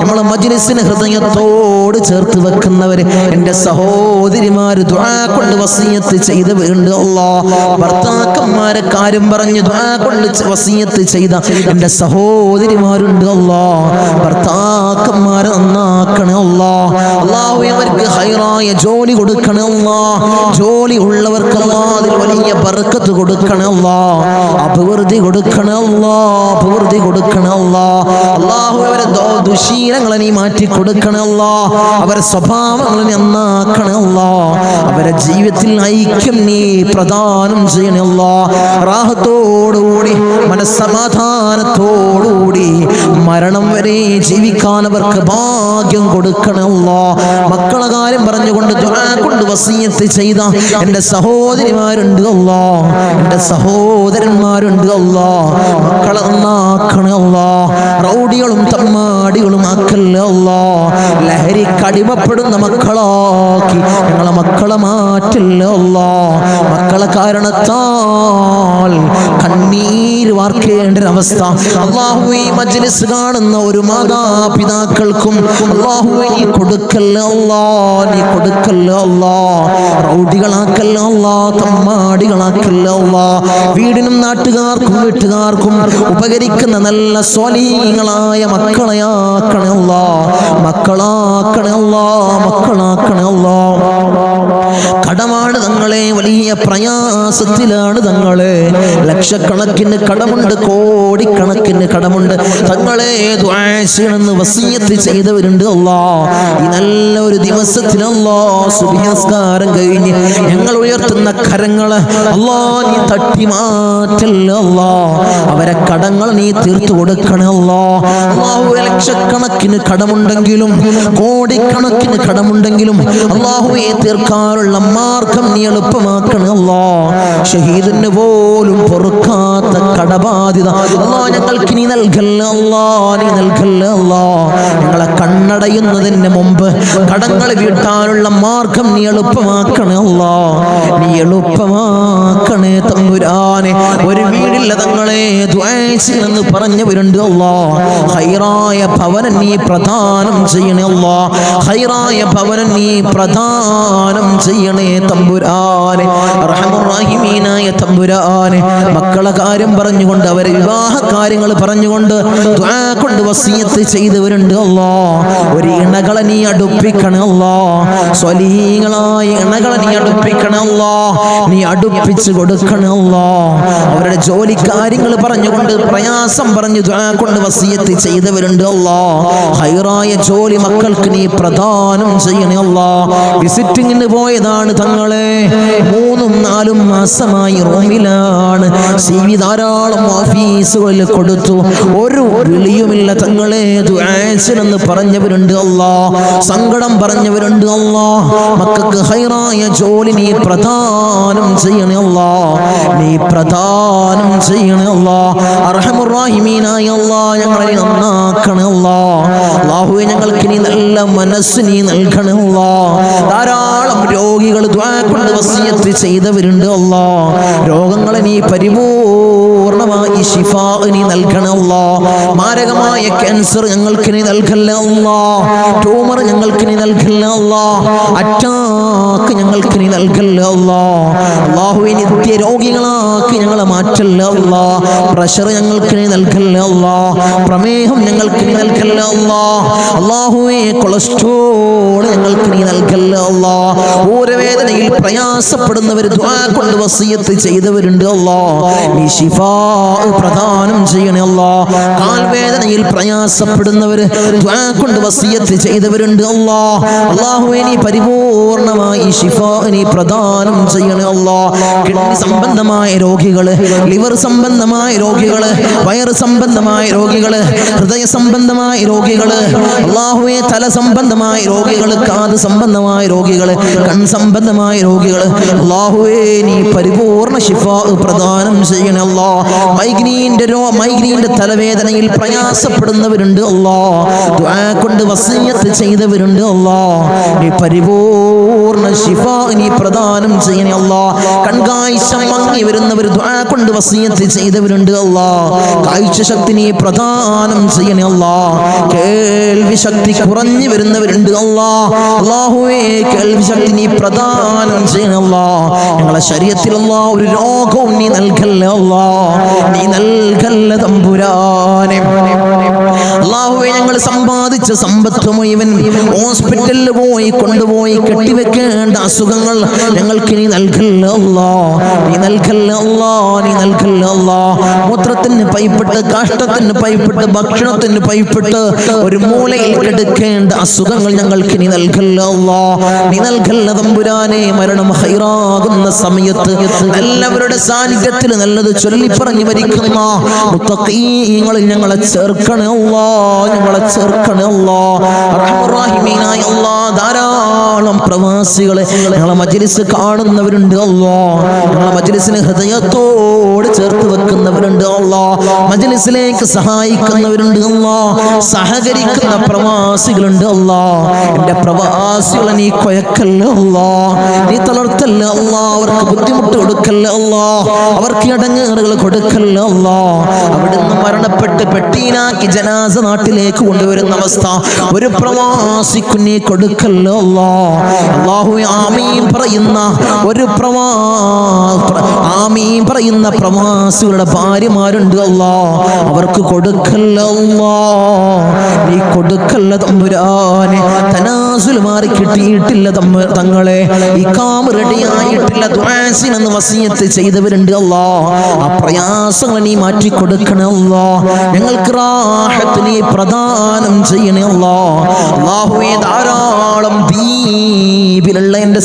[SPEAKER 1] നമ്മളെ മജ്‌ലിസിനെ ഹൃദയത്തോട് ചേർത്ത് വെക്കുന്നവര് എൻ്റെ സഹോദരിമാര് ദുആ കൊണ്ട് വസിയത്ത് ചെയ്തവരുണ്ട് അല്ലാ. ഭർത്താക്കന്മാരെ കാര്യം പറഞ്ഞ് ദുആ കൊണ്ട് വസിയത്ത് ചെയ്ത എൻ്റെ സഹോദരിമാരുണ്ട് അല്ലാ. ഭർത്താക്കന്മാരെ നന്നാക്കണേ അല്ലാ. അല്ലാഹുവേ അവർക്ക് ഹൈറായ ജോലി കൊടുക്കണേ അല്ലാ. ജോലി ഉള്ളവർക്ക് അതിൽ വലിയ ബർക്കത്ത് കൊടുക്കണേ അല്ലാ. അഭിവൃദ്ധി കൊടുക്കണേ അല്ലാ, അഭിവൃദ്ധി കൊടുക്കണേ അല്ലാ. അല്ലാഹുവേ അവരെ ദുശീലങ്ങളെ നീ മാറ്റി കൊടുക്കണേ അല്ലാ. അവരെ സ്വഭാവങ്ങളെ നന്നാക്കണേ അല്ലാ. അവരെ ജീവിതത്തിൽ ഐക്യം നീ പ്രദാനം ചെയ്യണേ അല്ലാ. റാഹത്തോടുകൂടി മനസ്സമാധാനത്തോടുകൂടി മരണം വരെ ജീവിക്കാൻ അവർക്ക് ഭാഗ്യം കൊടുക്കണേ അല്ലാ. മക്കളെ കാര്യം പറഞ്ഞുകൊണ്ട് ദുആ കൊണ്ട് വസിയത്ത് ചെയ്ത എൻ്റെ സഹോദരിമാരുണ്ട് അല്ലാ, എൻ്റെ സഹോദരന്മാരുണ്ട് അല്ലാ. മക്കളെ നന്നാക്കണേ അല്ലാ. റൗഡികളും തമ്മാടികളും ആക്കല്ലേ അല്ലാ. ലഹരിക്കടിമപ്പെടുന്ന മക്കളാക്കി ഞങ്ങളെ മക്കളെ മാറ്റല്ലേ അല്ലാ. മക്കളെ കാരണത്താൽ കണ്ണീര് വാർക്കേണ്ട ഒരവസ്ഥ അല്ലാഹുവേ ഈ മജ്‌ലിസ് കാണുന്ന ഒരു മാതാപിതാക്കൾക്കും അല്ലാഹുവേ നീ കൊടുക്കല്ലേ അല്ലാ, നീ കൊടുക്കല്ലേ അല്ലാ. റൗഡികളാക്കല്ലേ അല്ലാ, തമ്മാടികളാക്കല്ലേ അല്ലാ. വീടിനും നാട്ടുകാർക്കും വീട്ടുകാർക്കും ഉപകരിക്കുന്ന നല്ല സ്വാലിഹീങ്ങളായ മക്കളെയാക്കണേ അല്ലാ, മക്കളാക്കണേ അല്ലാ, മക്കളാക്കണേ അല്ലാ. കടമാണ് തങ്ങളെ, വലിയ പ്രയാസത്തിലാണ് തങ്ങളെ. ലക്ഷക്കണക്കിന് കടമുണ്ട്, കോടിക്കണക്കിന് കടമുണ്ട് തങ്ങളെ. ദുആ ചെയ്യണമെന്ന് വസിയത്ത് ചെയ്തവരുണ്ട് അല്ലാ. ഈ നല്ല ഒരു ദിവസത്തിൽ അല്ലാ സുബ്ഹി നിസ്കാരം കഴിഞ്ഞ് ഞങ്ങൾ ഉയർത്തുന്ന കരങ്ങളെ അല്ലാ നീ തട്ടി മാറ്റല്ലേ അല്ലാ. അവരെ കടങ്ങൾ നീ തീർത്തു കൊടുക്കണേ അല്ലാ. അല്ലാഹുവേ ലക്ഷക്കണക്കിന് കടമുണ്ടെങ്കിലും കോടിക്കണക്കിന് കടമുണ്ടെങ്കിലും അല്ലാഹുവേ തീർക്കാനുള്ള മാർഗം നീ എളുപ്പമാക്കണേ അല്ലാ. ഷഹീദിന് പോലും പൊറുക്കാത്ത കടബാധ്യത അല്ലാ ഞങ്ങൾക്ക് നീ നൽകല്ലേ അല്ലാ, നീ നൽകല്ലേ അല്ലാ. ഞങ്ങളെ കണ്ണടയുന്നതിന് മുമ്പ് കടങ്ങൾ വീട്ടാനുള്ള മാർഗം നീ എളുപ്പമാക്കണേ അല്ലാ, നീ എളുപ്പമാക്കണേ തമ്പുരാനെ. ഒരു വീടില്ല തങ്ങളെ ദുആ ചെയ്യണമെന്ന് പറഞ്ഞവരുണ്ട് അല്ലാ. ഹൈറായ ഭവനം നീ പ്രദാനം ചെയ്യണേ അല്ലാ, ഹൈറായ ഭവനം നീ പ്രദാനം ചെയ്യണേ തമ്പുരാനെ. അർഹമുർ റഹീമീനായ തമ്പുരാനെ, മക്കളെ കാര്യം പറഞ്ഞുകൊണ്ട് അവരെ വിവാഹ കാര്യങ്ങൾ പറഞ്ഞുകൊണ്ട് ദുആ കൊണ്ട് വസിയത്ത് ചെയ്തവരുണ്ട് അല്ലാ. ഒരു ഇണകളെ നീ അടുപ്പിക്കണേ അല്ലാ, സ്വലീഹീങ്ങളായ ഇണകളെ നീ അടുപ്പിക്കണേ അല്ലാ, നീ അടുപ്പിച്ച് കൊടുക്കണേ അല്ലാ. അവരുടെ ജോലി കാര്യങ്ങൾ പറഞ്ഞുകൊണ്ട് പ്രയാസം പറഞ്ഞു ദുആ കൊണ്ട് വസിയത്ത് ചെയ്തവരുണ്ട് അല്ലാ. ഹൈറായ ജോലി മക്കൾക്ക് നീ പ്രദാനം ചെയ്യണേ അല്ലാ. വിസിറ്റിങ്ങിന് പോയതാണ് തങ്ങളെ, 3-4 മാസമായി റൂമിലാണ്. CV ധാരാളം ഓഫീസുകളിൽ കൊടുത്തു, ഒരു വിളിയുമില്ല തങ്ങളെ. ദുആ ചെയ്യണമെന്ന് പറഞ്ഞവരുണ്ട് അല്ലാ, സങ്കടം പറഞ്ഞവരുണ്ട് അല്ലാ. മക്കൾക്ക് ഹൈറായ ജോലി നീ പ്രദാനം ചെയ്യണേ അല്ലാ, നീ പ്രദാനം ചെയ്യണേ അല്ലാ. അർഹമുർ റഹീമീനായ അല്ലാ ഞങ്ങളെ നന്നാക്കണേ അല്ലാ. അല്ലാഹുവേ ഞങ്ങൾക്ക് നീ നല്ല മനസ്സ് നീ നൽകണേ അല്ലാ. ധാരാളം രോഗികൾ ദുആ കൊണ്ട് വസിയത്ത് ചെയ്തവരുണ്ട് അല്ലാ. രോഗങ്ങളെ നീ പരിപൂർണമായി ശിഫാ നീ നൽകണേ അല്ലാ. മാരകമായ ക്യാൻസർ ഞങ്ങൾക്ക് നീ നൽകല്ലേ അല്ലാ, ട്യൂമർ ഞങ്ങൾക്ക് നീ നൽകല്ലേ അല്ലാ, അറ്റാക്ക് ഞങ്ങൾക്ക് നീ നൽകല്ലേ അല്ലാ. അല്ലാഹുവേ നിത്യ രോഗികളാക്കി ഞങ്ങളെ മാറ്റല്ലേ അല്ലാ. പ്രഷർ ഞങ്ങൾക്ക് നീ നൽകല്ലേ അല്ലാ, പ്രമേഹം ഞങ്ങൾക്ക് നീ നൽകല്ലേ അല്ലാ. അല്ലാഹുവേ കൊളസ്ട്രോൾ ഞങ്ങൾക്ക് നീ നൽകല്ലേ അല്ലാ. ഊരവേദനയിൽ പ്രയാസപ്പെടുന്നവർ ദുആ കൊണ്ട് വസിയത്ത് ചെയ്തവരുണ്ട് അല്ലാ, നീ ശിഫാ പ്രദാനം ചെയ്യണേ അല്ലാ. കാൽവേദനയിൽ പ്രയാസപ്പെടുന്നവർ ദുആ കൊണ്ട് വസിയത്ത് ചെയ്തവരുണ്ട് അല്ലാ. അല്ലാഹുവേ നീ പരിപൂർണമായി ശിഫാ നീ പ്രദാനം ചെയ്യണേ അല്ലാ. കിഡ്നി സംബന്ധമായ രോഗികള്, ലിവർ സംബന്ധമായ രോഗികള്, വയറ് സംബന്ധമായ രോഗികള്, ഹൃദയ സംബന്ധമായ രോഗികള്, അല്ലാഹുവേ തല സംബന്ധമായ രോഗികള്, കാത് സംബന്ധമായ രോഗികള്, കൺ സംബന്ധമായ രോഗികള്, അല്ലാഹുവേ നീ പരിപൂർണ ശിഫാ പ്രദാനം ചെയ്യണേ അല്ലാ. മൈഗ്രീന്റെ തലവേദനയിൽ പ്രയാസപ്പെടുന്നവരുണ്ട് അല്ലാ, ദുആ കൊണ്ട് വസിയത്ത് ചെയ്തവരുണ്ട് അല്ലാ. നീ പരിപൂർണ പൂർണ്ണ ശിഫ നീ പ്രദാനം ചെയ്യണേ അല്ലാഹ്. കൺകാഴ്ച മങ്ങി വരുന്നവർ ദുആ കൊണ്ട് വസിയത്ത് ചെയ്തവരുണ്ട് അല്ലാഹ്. കാഴ്ച ശക്തി നീ പ്രദാനം ചെയ്യണേ അല്ലാഹ്. കേൾവി ശക്തി കുറഞ്ഞു വരുന്നവരുണ്ട് അല്ലാഹ്. അല്ലാഹുവേ കേൾവി ശക്തി നീ പ്രദാനം ചെയ്യണേ അല്ലാഹ്. ഞങ്ങളെ ശരീരത്തിൽ അല്ലാഹ് ഒരു രോഗവും നീ നൽകല്ലേ അല്ലാഹ്. നീ നൽകല്ലേ തമ്പുരാനെ. അല്ലാഹുവേ ഞങ്ങൾ സമ്പാദിച്ച സമ്പത്ത് മുഴുവൻ ഹോസ്പിറ്റലിൽ പോയി കൊണ്ടുപോയി കെട്ടിവെക്കേണ്ട അസുഖങ്ങൾ ഞങ്ങൾക്ക് നീ നൽകല്ലേ അല്ലാഹ്. നീ നൽകല്ലേ അല്ലാഹ്. നീ നൽകല്ലേ അല്ലാഹ്. മൂത്രത്തിന് പൈപ്പിട്ട്, കാഷ്ടത്തിന് പൈപ്പിട്ട്, ഭക്ഷണത്തിന് പൈപ്പിട്ട് ഒരു മൂലയിൽ കിടക്കേണ്ട അസുഖങ്ങൾ ഞങ്ങൾക്ക് നീ നൽകല്ലേ അല്ലാഹ്. നീ നൽകല്ലേ തമ്പുരാനെ. മരണം ഹൈറാകുന്ന സമയത്ത് എല്ലാവരുടെ സാന്നിധ്യത്തിൽ നല്ലത് ചൊല്ലി പറഞ്ഞു മരിക്കുന്ന മുത്തഖീങ്ങളിൽ ഞങ്ങളെ ചേർക്കണേ അല്ലാഹ്. ഞങ്ങളെ ചേർക്കണേ അല്ലാഹ്. റഹ്മാനായ അല്ലാഹ് ധാരാളം പ്രവാസികളെ ഞങ്ങളെ മജ്ലിസ് കാണുന്നവരുണ്ട് അല്ലാഹ്. ഞങ്ങളെ മജ്ലിസിനെ ഹൃദയത്തോട് ചേർത്ത് വെക്കുന്നവരുണ്ട് അല്ലാഹ്. മജ്ലിസിലേക്ക് സഹായിക്കുന്നവരുണ്ട് അല്ലാഹ്. സഹകരിക്കുന്ന പ്രവാസികളുണ്ട് അല്ലാഹ്. എൻ്റെ പ്രവാസികളെ നീ കൊയക്കല്ല അല്ലാഹ്. നീ തളർത്തല്ല അല്ലാഹ്. അവർക്ക് ബുദ്ധിമുട്ട് കൊടുക്കല്ല അല്ലാഹ്. അവർക്ക് ഇടങ്ങേറുകൾ കൊടുക്കല്ല അല്ലാഹ്. അവിടുന്ന് മരണപ്പെട്ട് പെട്ടീനാക്കി ജനാസ നാട്ടിലേക്ക് കൊണ്ടുവരുന്ന അവസ്ഥ ഒരു പ്രവാസിക്ക് നീ കൊടുക്കല്ല അല്ലാഹ്. അല്ലാഹുവേ ആമീൻ പറയുന്ന ഒരു ആമീൻ പറയുന്ന പ്രവാസികളുടെ ഭാര്യമാരുണ്ട് അല്ലാഹ്. അവർക്ക് കൊടുക്കല്ല അല്ലാഹ്. നീ കൊടുക്കല്ല തമ്പുരാനെ. തനാസുൽ മാറി കിട്ടിയിട്ടില്ല തങ്ങളെ. ഇഖാമ റെഡിയായിട്ടില്ല. ദുആസിനെന്ന് വസിയത്ത് ചെയ്തവരുണ്ട് അല്ലാഹ്. ആ പ്രയാസങ്ങൾ നീ മാറ്റി കൊടുക്കണേ അല്ലാഹ്. ഞങ്ങൾക്ക് റാഹത്ത് നീ പ്രദാനം ചെയ്യണേ അല്ലാഹ്. അല്ലാഹുവേ ധാരാളം ദ്വീപിലുള്ള എൻ്റെ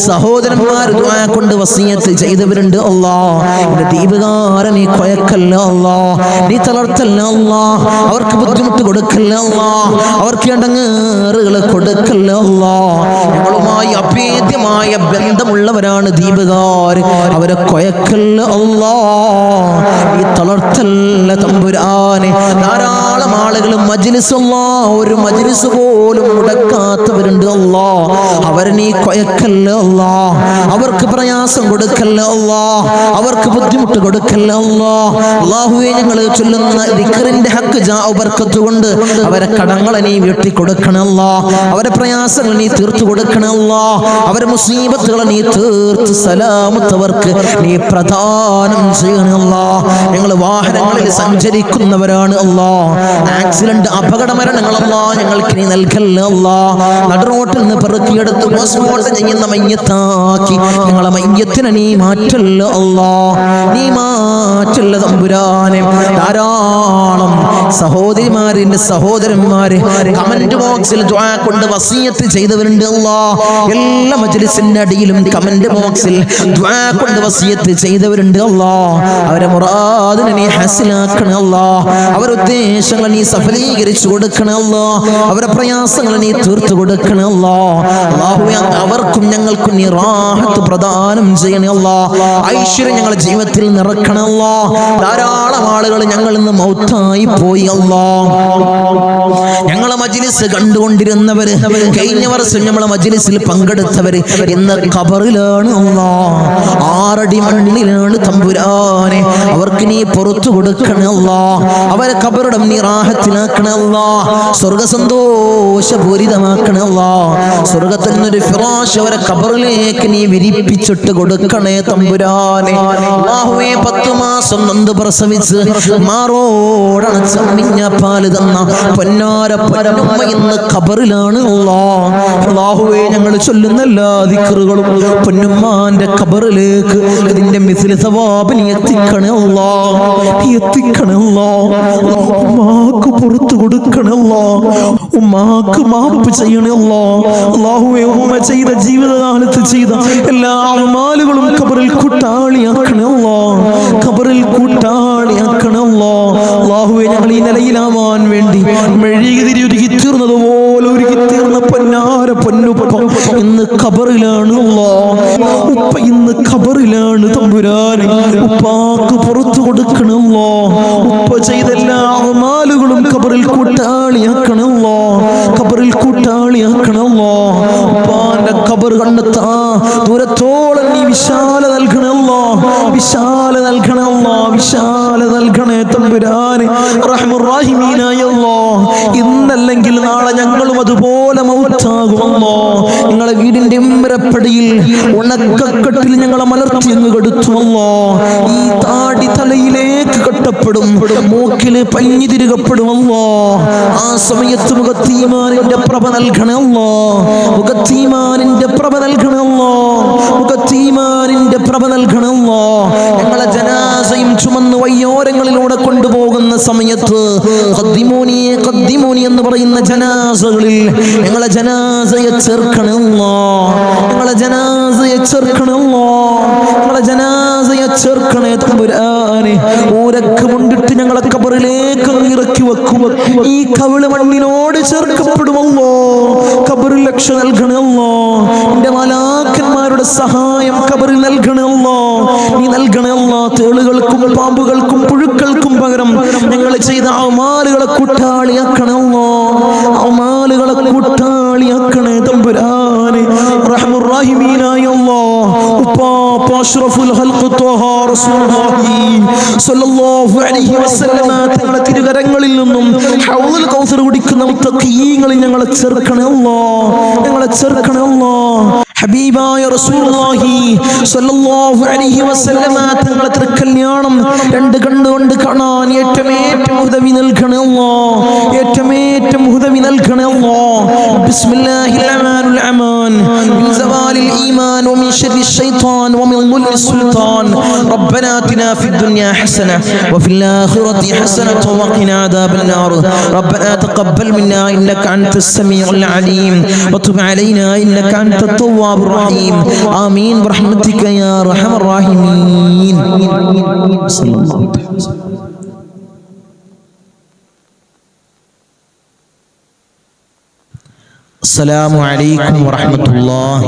[SPEAKER 1] സഹോദരന്മാർ ദുആ കൊണ്ട് വസിയത്ത് ചെയ്തവരുണ്ട് അല്ലാഹ്. എൻ്റെ ദ്വീപുകാരെ നീ കൊയക്കല്ല അല്ലാഹ്. നീ തളർത്തല്ല അല്ലാഹ്. അവർക്ക് ബുദ്ധിമുട്ട് കൊടുക്കല്ല അല്ലാഹ്. അവർക്ക് ഇടങ്ങേറുകൾ കൊടുക്കല്ല അല്ലാഹ്. ഞങ്ങളുമായി അഭേദ്യമായ ബന്ധമുള്ളവരാണ് ദ്വീപുകാർ. അവരെ കൊയക്കല്ല അല്ലാഹ്. നീ തളർത്തല്ല തമ്പുരാനെ. ധാരാളം ആളുകൾ മജ്ലിസ് അല്ലാഹ് ഒരു മജ്ലിസ് പോലും മുടക്കാത്തവരുണ്ട് അല്ലാഹ്. അവരെ നീ കൊയക്കല്ല അല്ലാഹ്. അവർക്ക് പ്രയാസം കൊടുക്കല്ല അല്ലാഹ്. അവർക്ക് ബുദ്ധിമുട്ട് കൊടുക്കല്ല അല്ലാഹ്. അല്ലാഹുവേ ഞങ്ങൾ ചൊല്ലുന്ന ദിക്റിന്റെ ഹക്ക് ബർക്കത്ത് കൊണ്ട് അവരെ കടങ്ങളെ നീ വീട്ടി കൊടുക്കണേ അല്ലാഹ്. അവരെ പ്രയാസങ്ങൾ നീ തീർത്തു കൊടുക്കണേ അല്ലാഹ്. അവരെ മുസീബത്തുകളെ നീ തീർത്ത് സലാമത്തവർക്ക് നീ പ്രദാനം ചെയ്യണേ അല്ലാഹ്. ഞങ്ങൾ വാഹനങ്ങളിൽ സഞ്ചരിക്കുന്നവരാണ് അല്ലാഹ്. ആക്സിഡന്റ് അപകട മരണങ്ങൾ അല്ലാഹ് ഞങ്ങൾക്ക് നീ നൽകല്ല അല്ലാഹ്. നടുറോട്ടിൽ നിന്ന് പെറുക്കിയെടുത്ത് പോസ്റ്റ്മോർട്ടം ചെയ്യുന്ന മയ്യത്താക്കി ഞങ്ങളെ മയ്യത്തിനെ നീ മാറ്റല്ല അല്ലാഹ്. നീ മാറ്റല്ല തമ്പുരാനെ. ധാരാളം സഹോദരിമാരിന്റെ സഹോദരന്മാര് കമന്റ് ബോക്സിൽ ദുആ കൊണ്ട് വസിയത്ത് ചെയ്തവരുണ്ട് അല്ലാഹ്. എല്ലാ മജ്ലിസിന്റെ അടിയിലും കമന്റ് ബോക്സിൽ ദുആ കൊണ്ട് വസിയത്ത് ചെയ്തവരുണ്ട് അല്ലാഹ്. അവരെ മുറാദിനെ നീ ഹസിലാക്കണേ അല്ലാഹ്. അവരുടെ ഉദ്ദേശങ്ങൾ നീ സഫലീകരിച്ചു കൊടുക്കണേ അല്ലാഹ്. അവരുടെ പ്രയാസങ്ങൾ നീ തീർത്തു കൊടുക്കണേ അല്ലാഹ്. അല്ലാഹുവേ അവർക്കും ഞങ്ങൾക്കും നീ റാഹത്ത് പ്രദാനം ചെയ്യണേ അല്ലാഹ്. ഐശ്വര്യം ഞങ്ങളുടെ ജീവിതത്തിൽ നിറക്കണേ അല്ലാഹ്. ധാരാളം ആളുകൾ ഞങ്ങളിൽ നിന്ന് മൗത്തായി പോയി അല്ലാഹ്. ഞങ്ങളെ മജ്ലിസ് കണ്ടുകൊണ്ടിരുന്നവര്, കഴിഞ്ഞ വർഷം നമ്മളെ മജ്ലിസിൽ പങ്കെടുത്തവര് ഇന്ന് ഖബറിലാണ് അല്ലാഹ്. 6 അടി മണ്ണിലാണ് തമ്പുരാനെ. അവർക്ക് നീ പുറത്തു കൊടുക്കണേ അല്ലാഹ്. അവരെ ഖബറിടം നീ റാഹത്തിലാക്കണേ അല്ലാഹ്. സ്വർഗ സന്തോഷപൂരിതമാക്കണേ അല്ലാഹ്. സ്വർഗത്തിൽ നിന്നൊരു ഫിറാശ് അവരെ ഖബറിലേക്ക് നീ വിരിപ്പിച്ചിട്ട് കൊടുക്കണേ തമ്പുരാനെ. അല്ലാഹുവേ 10 മാസം നൊന്ത് പ്രസവിച്ച് മാറോടണച്ച മിഞ്ഞ പാല് തന്ന പൊന്നാര പൊന്നുമ്മ ഇന്ന് ഖബറിലാണ് അല്ലാഹ്. അല്ലാഹുവേ ഞങ്ങൾ ചൊല്ലുന്ന എല്ലാ ദിക്റുകളും പൊന്നുമ്മാന്റെ ഖബറിലേക്ക് ഇതിന്റെ മിസ്ലി സവാബ് നീ എത്തിക്കണേ അല്ലാഹ്. എത്തിക്കണേ അല്ലാഹ്. ഉമ്മാക്ക് പുറത്തു കൊടുക്കണേ അല്ലാഹ്. ഉമ്മാക്ക് മാപ്പ് ചെയ്യണേ അല്ലാഹ്. അല്ലാഹുവേ ഉമ്മ ചെയ്ത ജീവിതകാലത്ത് ചെയ്ത എല്ലാ അമാലുകളും ഖബറിൽ കൂട്ടാളിയാക്കണേ അല്ലാഹ്. ഖബറിൽ കൂട്ടാളിയാക്കണേ അല്ലാഹ്. അല്ലാഹുവേ ഞങ്ങൾ ഈ നിലയിലാവാൻ വേണ്ടി മെഴുകുതിരി ഒരുക്കി തീർന്നതുപോലെ ഒരുക്കി തീർന്ന പൊന്നാര പൊന്നുപ്പ ഇന്ന് ഖബറിലാണ് അല്ലാഹ്. ഉപ്പ ഇന്ന് ഖബറിലാണ് തമ്പുരാനെ. ഉപ്പാക്ക് പുറത്തു കൊടുക്കണം അല്ലാഹ്. ഉപ്പ ചെയ്ത എല്ലാ അമാലുകളും ഖബറിൽ കൂട്ടാളിയാക്കണം അല്ലാഹ്. ഖബറിൽ കൂട്ടാളിയാക്കണം അല്ലാഹ്. ഉപ്പാന്റെ അവന്റെ ഖബർ കണ്ടെത്താ ദൂരത്തോളം നീ വിശാല നൽകണേ അല്ലാഹ്, വിശാല നൽകണേ അല്ലാഹ്, വിശാല നൽകണേ തമ്പുരാനെ റഹ്മർ റഹീമീനായ അല്ലാഹ്. ഇന്നല്ലെങ്കിൽ നാളെ ഞങ്ങളും അതുപോലെ മൗത്താകുമല്ലോ. നിങ്ങളെ വീടിന്റെ ഇമ്പരപ്പടിയിൽ ഉണക്കക്കെട്ടിൽ ഞങ്ങളെ മലർത്തി അങ്ങ് കെടുത്തുമല്ലോ. ഈ താടി തലയിലേക്ക് കെട്ടപ്പെടും, മൂക്കില് പഞ്ഞി തിരുകപ്പെടുമല്ലോ. ആ സമയത്ത് മുഖത്തീമാനിന്റെ പ്രഭ നൽകണമല്ലോ, മുഖത്തീമാനിന്റെ പ്രഭ നൽകണമല്ലോ, മുഖത്തീമാനിന്റെ പ്രഭ നൽകണമല്ലോ. ഞങ്ങളെ ജനാസയും ചുമന്ന് വയ്യോരങ്ങളിലൂടെ കൊണ്ടുപോകുന്ന സമയത്ത് ഖദ്ദിമൂനി ഖദ്ദിമൂനി എന്ന് പറയുന്ന ജനാസകളിൽ ഞങ്ങളെ ജനാസയെ ചേർക്കണമല്ലോ, ഞങ്ങളെ ജനാസയെ ചേർക്കണമല്ലോ, ഞങ്ങളെ ജനാസയെ ചേർക്കണേ തമ്പുരാനെ. ഊരക്ക് കൊണ്ടിട്ട് ഞങ്ങളെ ഖബറിലേക്ക് ഇറക്കി വെക്കും, ഈ കവിള് മണ്ണിനോട് ചേർക്കപ്പെടുമല്ലോ. ഖബറിൽ രക്ഷ നൽകണമല്ലോ, എന്റെ മലാക്കന്മാരുടെ സഹായം ഖബറിൽ നൽകണമല്ലോ, നീ നൽകണമല്ലോ. തേളുകൾക്കും പാമ്പുകൾക്കും പുഴുക്കൾക്കും പകരം ഞങ്ങൾ ചെയ്ത അമാലുകളെ കൂട്ടാളിയാക്കണമല്ലോ, അമാലുകളെ കൂട്ടാളിയാക്കണേ തമ്പുരാനെ റഹ്മർ റഹീമീനായ അല്ലാഹ്. ഉപ്പാപ്പ അഷ്റഫുൽ ഖൽഖ് ത്വഹ റസൂലുള്ളാഹി സ്വല്ലല്ലാഹു അലൈഹി വസല്ലമ തങ്ങളുടെ തിരുകരങ്ങളിൽ നിന്നും ഹൗദുൽ കൗസർ കുടിക്കുന്ന മുത്തഖീങ്ങളിൽ ഞങ്ങളെ ചേർക്കണേ അല്ലാഹ്, ഞങ്ങളെ ചേർക്കണേ അല്ലാഹ്. ഹബീബായ റസൂലുള്ളാഹി സ്വല്ലല്ലാഹു അലൈഹി വസല്ലമ തങ്ങളുടെ തിരുക്കല്യാണം രണ്ട് കണ്ണുകൊണ്ട് കാണാൻ ഏറ്റമേറ്റം ഉദവി നൽകണേ അല്ലാഹ്, ഏറ്റമേറ്റം ഉദവി നൽകണേ അല്ലാഹ്. ബിസ്മില്ലാഹിർ റഹ്മാനിർ റഹീം. മിൻ സവാലിൽ ഈമാൻ വമിൻ ശർരിൽ ശൈത്താൻ വമിൻ ദുൽമിൽ സുൽത്താൻ. റബ്ബനാ ആതിനാ ഫിദ് ദുനിയാ ഹസന വഫിൽ ആഖിറതി ഹസനത വഖിനാ അദാബൻ നാർ. റബ്ബനാ തഖബ്ബൽ മിന്നാ ഇന്നക അൻതസ് സമീഉൽ അലീം വതുബ് അലൈനാ ഇന്നക അൻതത് തവ്വാബുർ റഹീം. ആമീൻ ബിറഹ്മതിക യാ അർഹമർ റഹീമീൻ. സല്ലല്ലാഹു അലൈഹി വസല്ലം. അസ്സലാമു അലൈക്കും വറഹ്മത്തുള്ളാഹി.